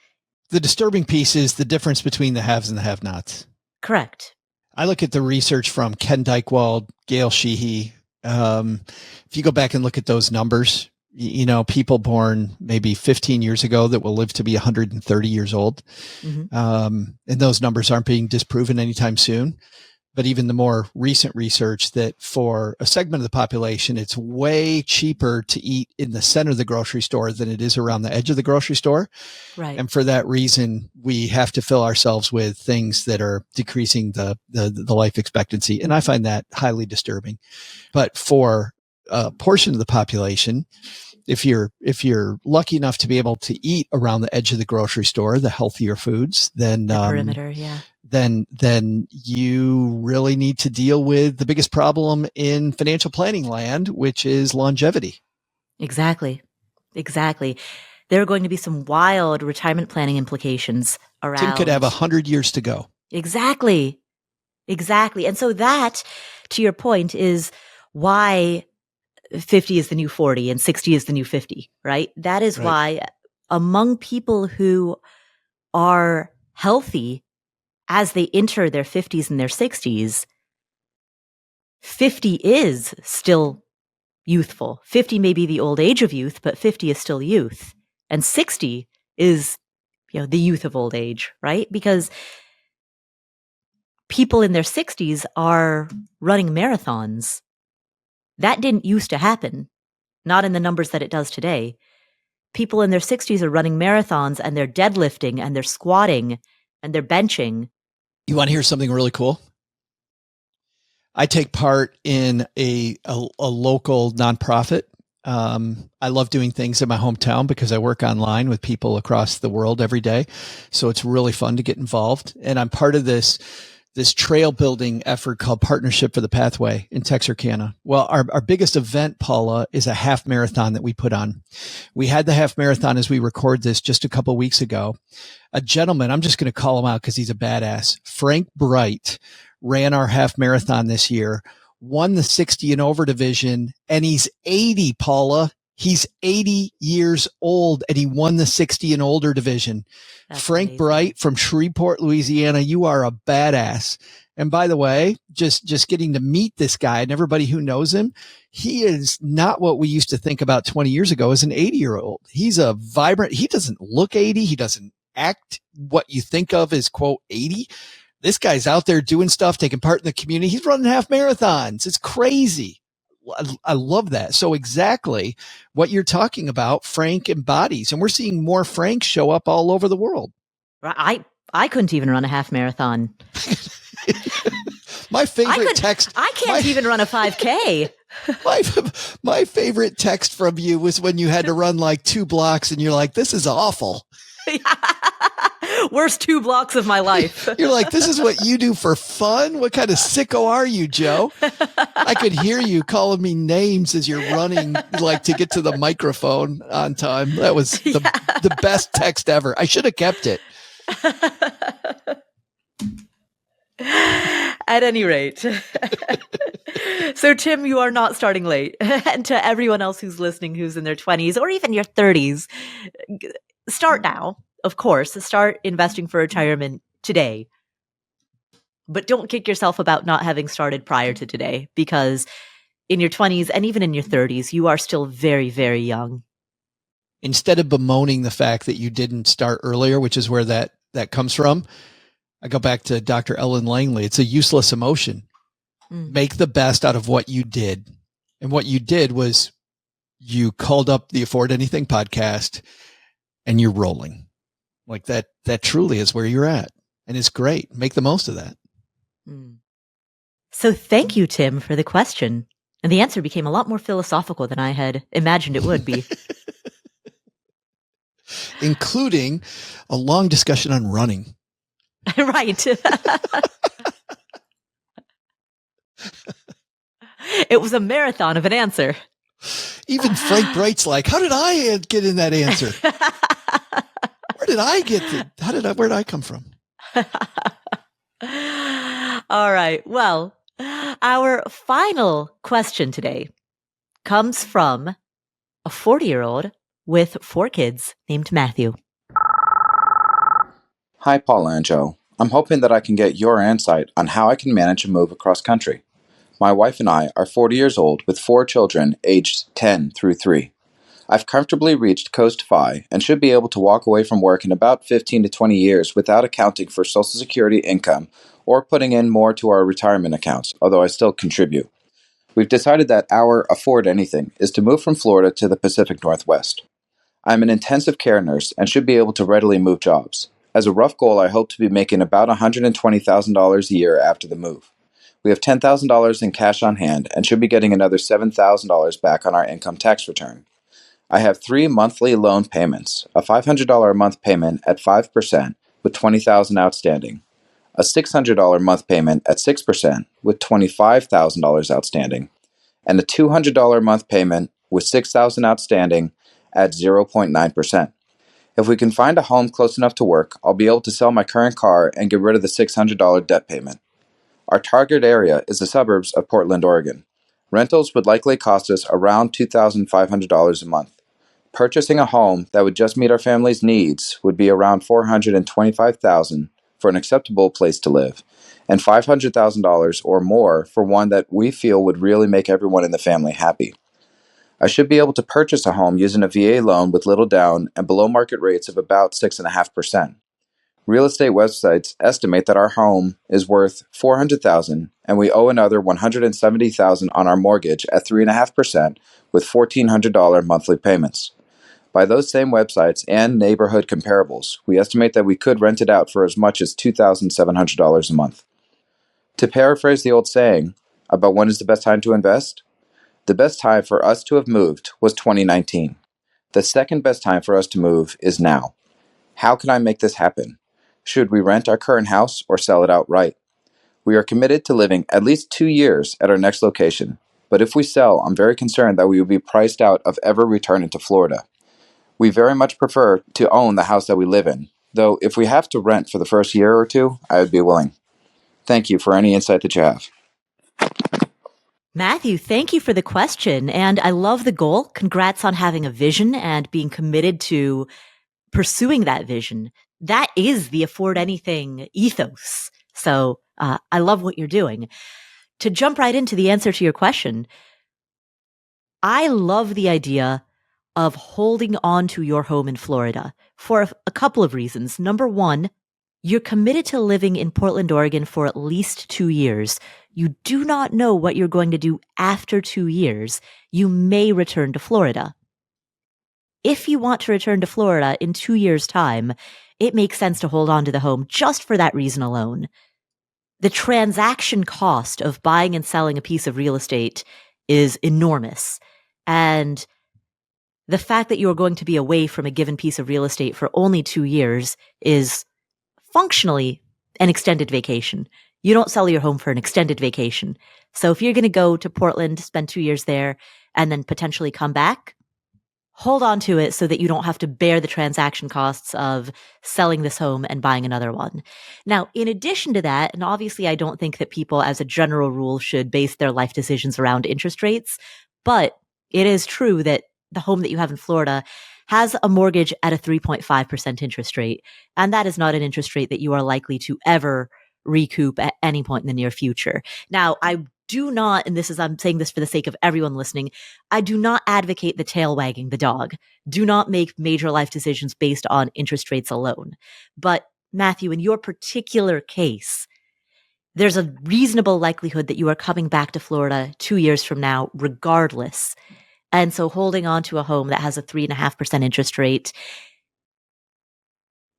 the disturbing piece is the difference between the haves and the have-nots. Correct. I look at the research from Ken Dykewald, Gail Sheehy. If you go back and look at those numbers, people born maybe 15 years ago that will live to be 130 years old. Mm-hmm. And those numbers aren't being disproven anytime soon. But even the more recent research that for a segment of the population, it's way cheaper to eat in the center of the grocery store than it is around the edge of the grocery store. Right. And for that reason, we have to fill ourselves with things that are decreasing the life expectancy. And I find that highly disturbing. But for a portion of the population, if you're lucky enough to be able to eat around the edge of the grocery store, the healthier foods, then the perimeter, yeah. Then you really need to deal with the biggest problem in financial planning land, which is longevity. Exactly. There are going to be some wild retirement planning implications around. Tim could have 100 years to go. Exactly. And so that, to your point, is why 50 is the new 40 and 60 is the new 50, right? That is right. Why among people who are healthy as they enter their 50s and their 60s, 50 is still youthful. 50 may be the old age of youth, but 50 is still youth. And 60 is, the youth of old age, right? Because people in their 60s are running marathons. That didn't used to happen, not in the numbers that it does today. People in their 60s are running marathons and they're deadlifting and they're squatting and they're benching. You want to hear something really cool? I take part in a local nonprofit. I love doing things in my hometown because I work online with people across the world every day. So it's really fun to get involved. And I'm part of this trail building effort called Partnership for the Pathway in Texarkana. Well, our biggest event, Paula, is a half marathon that we put on. We had the half marathon as we record this just a couple of weeks ago. A gentleman, I'm just going to call him out because he's a badass. Frank Bright ran our half marathon this year, won the 60 and over division, and he's 80, Paula. He's 80 years old and he won the 60 and older division. That's Frank amazing. Bright from Shreveport, Louisiana, you are a badass. And by the way, just getting to meet this guy and everybody who knows him, he is not what we used to think about 20 years ago as an 80-year-old. He's a vibrant, he doesn't look 80. He doesn't act what you think of as, quote, 80. This guy's out there doing stuff, taking part in the community. He's running half marathons. It's crazy. I love that. So exactly what you're talking about, Frank embodies, and we're seeing more Franks show up all over the world. I couldn't even run a half marathon. My favorite text. I can't even run a 5K. My favorite text from you was when you had to run like 2 blocks and you're like, this is awful. Worst 2 blocks of my life. You're like, this is what you do for fun? What kind of sicko are you, Joe? I could hear you calling me names as you're running, like to get to the microphone on time. That was the best text ever. I should have kept it. At any rate. So, Tim, you are not starting late. And to everyone else who's listening, who's in their 20s or even your 30s, start now. Of course, start investing for retirement today. But don't kick yourself about not having started prior to today, because in your 20s and even in your 30s, you are still very, very young. instead of bemoaning the fact that you didn't start earlier, which is where that comes from, I go back to Dr. Ellen Langley. It's a useless emotion. Make the best out of what you did. And what you did was you called up the Afford Anything podcast and you're rolling. Like that truly is where you're at. And it's great. Make the most of that. So thank you, Tim, for the question. And the answer became a lot more philosophical than I had imagined it would be. Including a long discussion on running. Right. It was a marathon of an answer. Even Frank Bright's like, how did I get in that answer? Where did I get to? Where did I come from? All right. Well, our final question today comes from a 40-year-old with 4 kids named Matthew. Hi, Paula and Joe. I'm hoping that I can get your insight on how I can manage a move across country. My wife and I are 40 years old with 4 children aged 10 through 3. I've comfortably reached Coast Fi and should be able to walk away from work in about 15 to 20 years without accounting for Social Security income or putting in more to our retirement accounts, although I still contribute. We've decided that our Afford Anything is to move from Florida to the Pacific Northwest. I'm an intensive care nurse and should be able to readily move jobs. As a rough goal, I hope to be making about $120,000 a year after the move. We have $10,000 in cash on hand and should be getting another $7,000 back on our income tax return. I have 3 monthly loan payments, a $500 a month payment at 5% with $20,000 outstanding, a $600 a month payment at 6% with $25,000 outstanding, and a $200 a month payment with $6,000 outstanding at 0.9%. If we can find a home close enough to work, I'll be able to sell my current car and get rid of the $600 debt payment. Our target area is the suburbs of Portland, Oregon. Rentals would likely cost us around $2,500 a month. Purchasing a home that would just meet our family's needs would be around $425,000 for an acceptable place to live, and $500,000 or more for one that we feel would really make everyone in the family happy. I should be able to purchase a home using a VA loan with little down and below market rates of about 6.5%. Real estate websites estimate that our home is worth $400,000 and we owe another $170,000 on our mortgage at 3.5% with $1,400 monthly payments. By those same websites and neighborhood comparables, we estimate that we could rent it out for as much as $2,700 a month. To paraphrase the old saying about when is the best time to invest, the best time for us to have moved was 2019. The second best time for us to move is now. How can I make this happen? Should we rent our current house or sell it outright? We are committed to living at least 2 years at our next location, but if we sell, I'm very concerned that we will be priced out of ever returning to Florida. We very much prefer to own the house that we live in, though if we have to rent for the first year or 2, I would be willing. Thank you for any insight that you have. Matthew, thank you for the question. And I love the goal. Congrats on having a vision and being committed to pursuing that vision. That is the Afford Anything ethos. So I love what you're doing. To jump right into the answer to your question, I love the idea of holding on to your home in Florida for a couple of reasons. Number one, you're committed to living in Portland, Oregon for at least 2 years. You do not know what you're going to do after 2 years. You may return to Florida. If you want to return to Florida in 2 years' time, it makes sense to hold on to the home just for that reason alone. The transaction cost of buying and selling a piece of real estate is enormous. And the fact that you're going to be away from a given piece of real estate for only 2 years is functionally an extended vacation. You don't sell your home for an extended vacation. So if you're going to go to Portland, spend 2 years there, and then potentially come back, hold on to it so that you don't have to bear the transaction costs of selling this home and buying another one. Now, in addition to that, and obviously I don't think that people as a general rule should base their life decisions around interest rates, but it is true that the home that you have in Florida has a mortgage at a 3.5% interest rate. And that is not an interest rate that you are likely to ever recoup at any point in the near future. Now, I do not, and I'm saying this for the sake of everyone listening, I do not advocate the tail wagging the dog. Do not make major life decisions based on interest rates alone. But Matthew, in your particular case, there's a reasonable likelihood that you are coming back to Florida 2 years from now, regardless. And so holding on to a home that has a 3.5% interest rate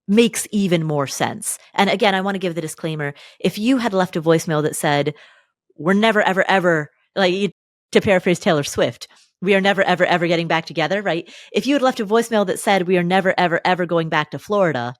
makes even more sense. And again, I want to give the disclaimer. If you had left a voicemail that said, we're never, ever, ever, to paraphrase Taylor Swift, we are never, ever, ever getting back together, right? If you had left a voicemail that said, we are never, ever, ever going back to Florida,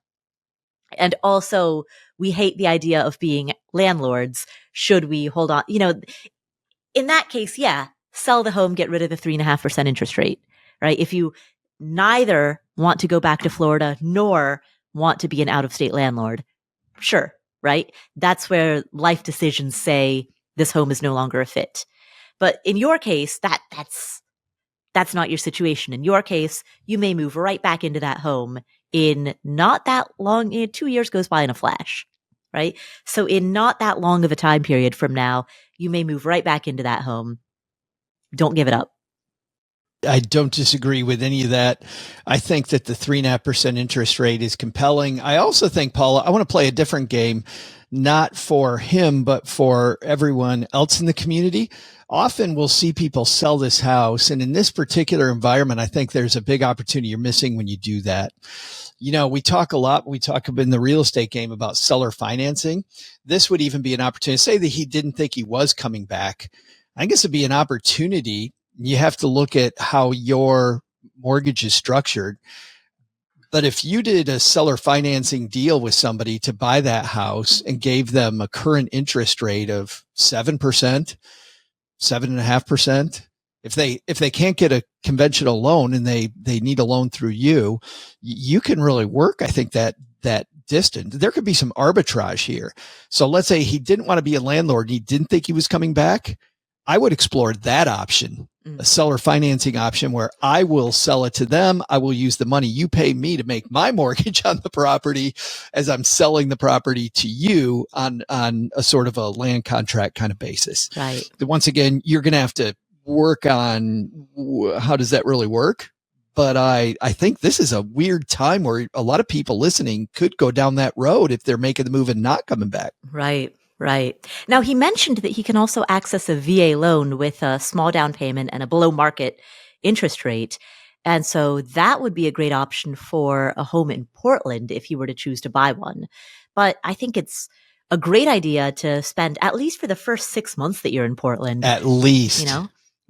and also we hate the idea of being landlords, should we hold on? In that case, yeah, sell the home, get rid of the 3.5% interest rate, right? If you neither want to go back to Florida nor want to be an out-of-state landlord, sure, right? That's where life decisions say this home is no longer a fit. But in your case, that's not your situation. In your case, you may move right back into that home in not that long. 2 years goes by in a flash, right? So in not that long of a time period from now, you may move right back into that home. Don't give it up. I don't disagree with any of that. I think that the 3.5% interest rate is compelling. I also think, Paula, I want to play a different game, not for him, but for everyone else in the community. Often we'll see people sell this house. And in this particular environment, I think there's a big opportunity you're missing when you do that. We talk a lot, we talk in the real estate game about seller financing. This would even be an opportunity. Say that he didn't think he was coming back. I guess it'd be an opportunity. You have to look at how your mortgage is structured. But if you did a seller financing deal with somebody to buy that house and gave them a current interest rate of 7%, 7.5%, if they can't get a conventional loan and they need a loan through you, you can really work, I think, that distant. There could be some arbitrage here. So let's say he didn't want to be a landlord and he didn't think he was coming back. I would explore that option, a seller financing option where I will sell it to them. I will use the money you pay me to make my mortgage on the property as I'm selling the property to you on a sort of a land contract kind of basis. Right. Once again, you're going to have to work on how does that really work? But I think this is a weird time where a lot of people listening could go down that road if they're making the move and not coming back. Right. Right. Now, he mentioned that he can also access a VA loan with a small down payment and a below market interest rate. And so that would be a great option for a home in Portland if you were to choose to buy one. But I think it's a great idea to spend, at least for the first 6 months that you're in Portland. At least.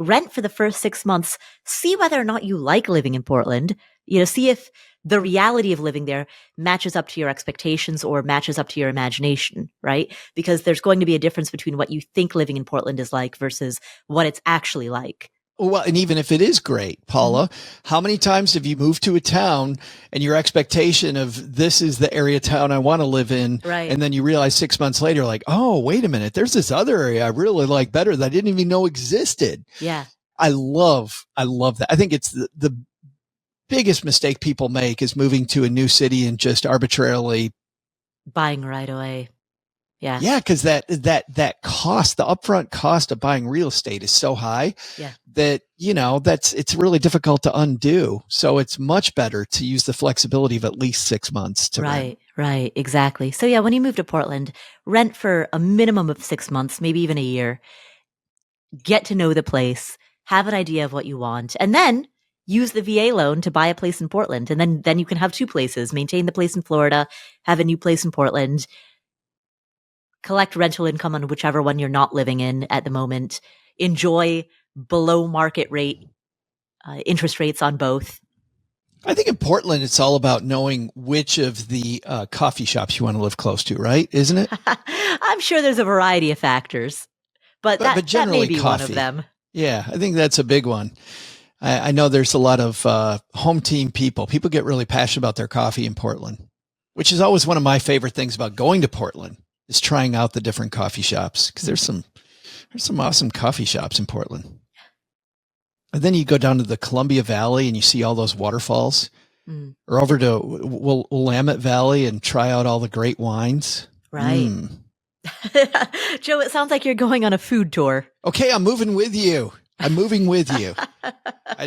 Rent for the first 6 months. See whether or not you like living in Portland. See if the reality of living there matches up to your expectations or matches up to your imagination, right? Because there's going to be a difference between what you think living in Portland is like versus what it's actually like. Well, and even if it is great, Paula, how many times have you moved to a town and your expectation of this is the area of town I want to live in, right, and then you realize 6 months later, like, oh, wait a minute, there's this other area I really like better that I didn't even know existed. Yeah. I love that. I think it's the biggest mistake people make is moving to a new city and just arbitrarily buying right away. Yeah. Yeah. Cause that cost, the upfront cost of buying real estate is so high that, it's really difficult to undo. So it's much better to use the flexibility of at least 6 months to rent. Right. Exactly. So yeah, when you move to Portland, rent for a minimum of 6 months, maybe even a year, get to know the place, have an idea of what you want, and then use the VA loan to buy a place in Portland. And then you can have two places, maintain the place in Florida, have a new place in Portland, collect rental income on whichever one you're not living in at the moment, enjoy below market rate interest rates on both. I think in Portland, it's all about knowing which of the coffee shops you want to live close to, right? Isn't it? I'm sure there's a variety of factors, but that may be coffee. One of them. Yeah, I think that's a big one. I know there's a lot of home team people. People get really passionate about their coffee in Portland, which is always one of my favorite things about going to Portland is trying out the different coffee shops, because there's some awesome coffee shops in Portland. And then you go down to the Columbia Valley and you see all those waterfalls, or over to Willamette Valley and try out all the great wines. Right. Joe, it sounds like you're going on a food tour. Okay, I'm moving with you. I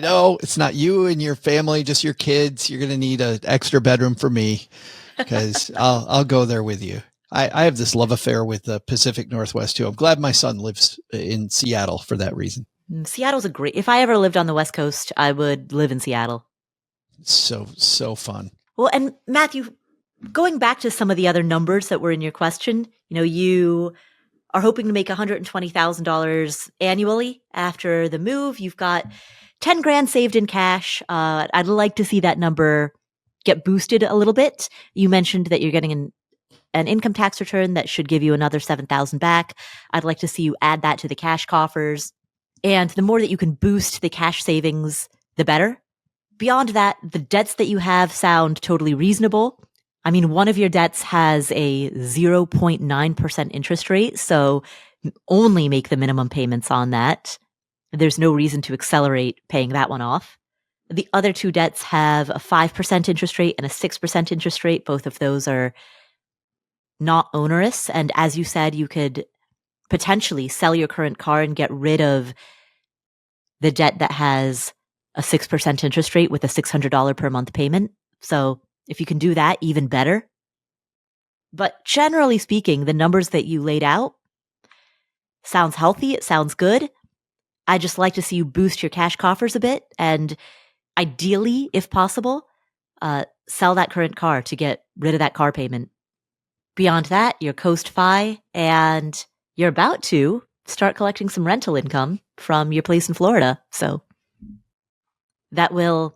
know it's not you and your family, just your kids. You're going to need an extra bedroom for me because I'll go there with you. I have this love affair with the Pacific Northwest too. I'm glad my son lives in Seattle for that reason. Seattle's if I ever lived on the West Coast, I would live in Seattle. So fun. Well, and Matthew, going back to some of the other numbers that were in your question, you are hoping to make $120,000 annually after the move. You've got 10 grand saved in cash. I'd like to see that number get boosted a little bit. You mentioned that you're getting an income tax return that should give you another 7,000 back. I'd like to see you add that to the cash coffers. And the more that you can boost the cash savings, the better. Beyond that, the debts that you have sound totally reasonable. I mean, one of your debts has a 0.9% interest rate, so only make the minimum payments on that. There's no reason to accelerate paying that one off. The other two debts have a 5% interest rate and a 6% interest rate. Both of those are not onerous. And as you said, you could potentially sell your current car and get rid of the debt that has a 6% interest rate with a $600 per month payment. So if you can do that, even better. But generally speaking, the numbers that you laid out sounds healthy. It sounds good. I just like to see you boost your cash coffers a bit. And ideally, if possible, sell that current car to get rid of that car payment. Beyond that, you're coast-fi and you're about to start collecting some rental income from your place in Florida. So that will,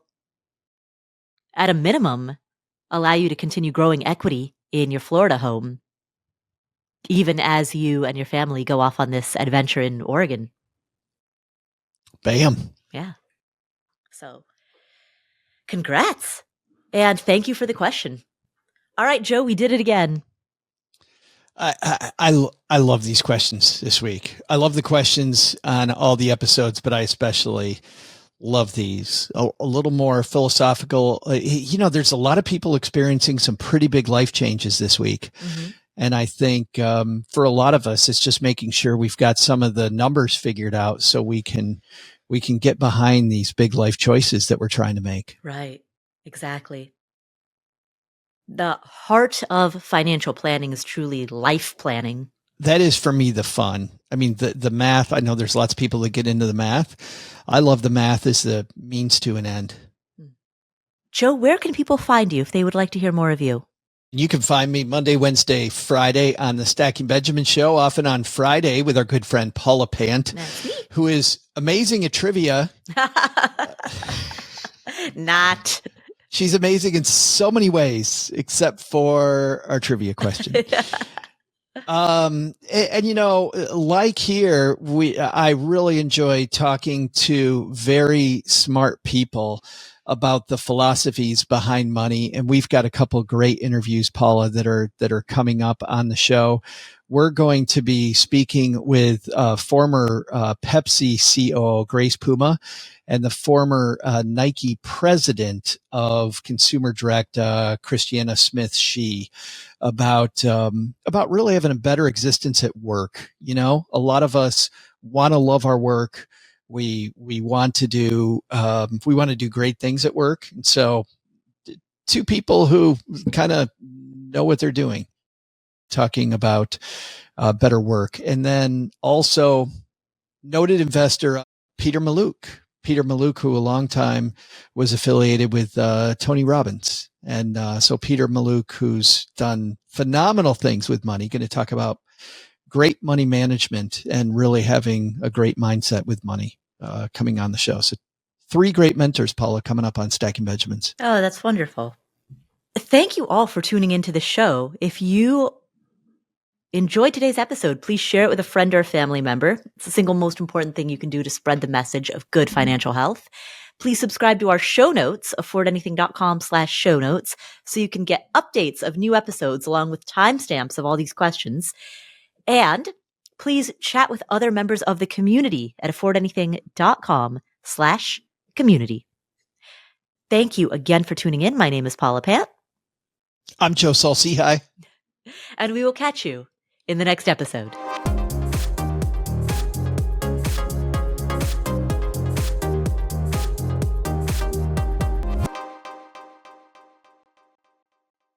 at a minimum, allow you to continue growing equity in your Florida home, even as you and your family go off on this adventure in Oregon. Bam. Yeah. So, congrats. And thank you for the question. All right, Joe, we did it again. I love these questions this week. I love the questions on all the episodes, but I especially love these. A little more philosophical. There's a lot of people experiencing some pretty big life changes this week. Mm-hmm. And I think for a lot of us, it's just making sure we've got some of the numbers figured out so we can get behind these big life choices that we're trying to make. Right. Exactly. The heart of financial planning is truly life planning. That is for me the fun. I mean, the math, I know there's lots of people that get into the math. I love the math as the means to an end. Joe, where can people find you if they would like to hear more of you? You can find me Monday, Wednesday, Friday on the Stacking Benjamin Show, often on Friday with our good friend Paula Pant, who is amazing at trivia. Not. She's amazing in so many ways, except for our trivia question. And like here, I really enjoy talking to very smart people about the philosophies behind money. And we've got a couple of great interviews, Paula, that are coming up on the show. We're going to be speaking with former Pepsi COO Grace Puma and the former Nike president of Consumer Direct, Christiana Smith Shee, about really having a better existence at work. A lot of us want to love our work. We want to do great things at work. And so two people who kind of know what they're doing, talking about better work. And then also noted investor Peter Mallouk, who a long time was affiliated with Tony Robbins. And so Peter Mallouk, who's done phenomenal things with money, going to talk about great money management and really having a great mindset with money coming on the show. So 3 great mentors, Paula, coming up on Stacking Benjamins. Oh, that's wonderful. Thank you all for tuning into the show. If you enjoyed today's episode, please share it with a friend or a family member. It's the single most important thing you can do to spread the message of good financial health. Please subscribe to our show notes, affordanything.com/show notes, so you can get updates of new episodes along with timestamps of all these questions. And please chat with other members of the community at affordanything.com/community. Thank you again for tuning in. My name is Paula Pant. I'm Joe Saul-Sehy. And we will catch you in the next episode.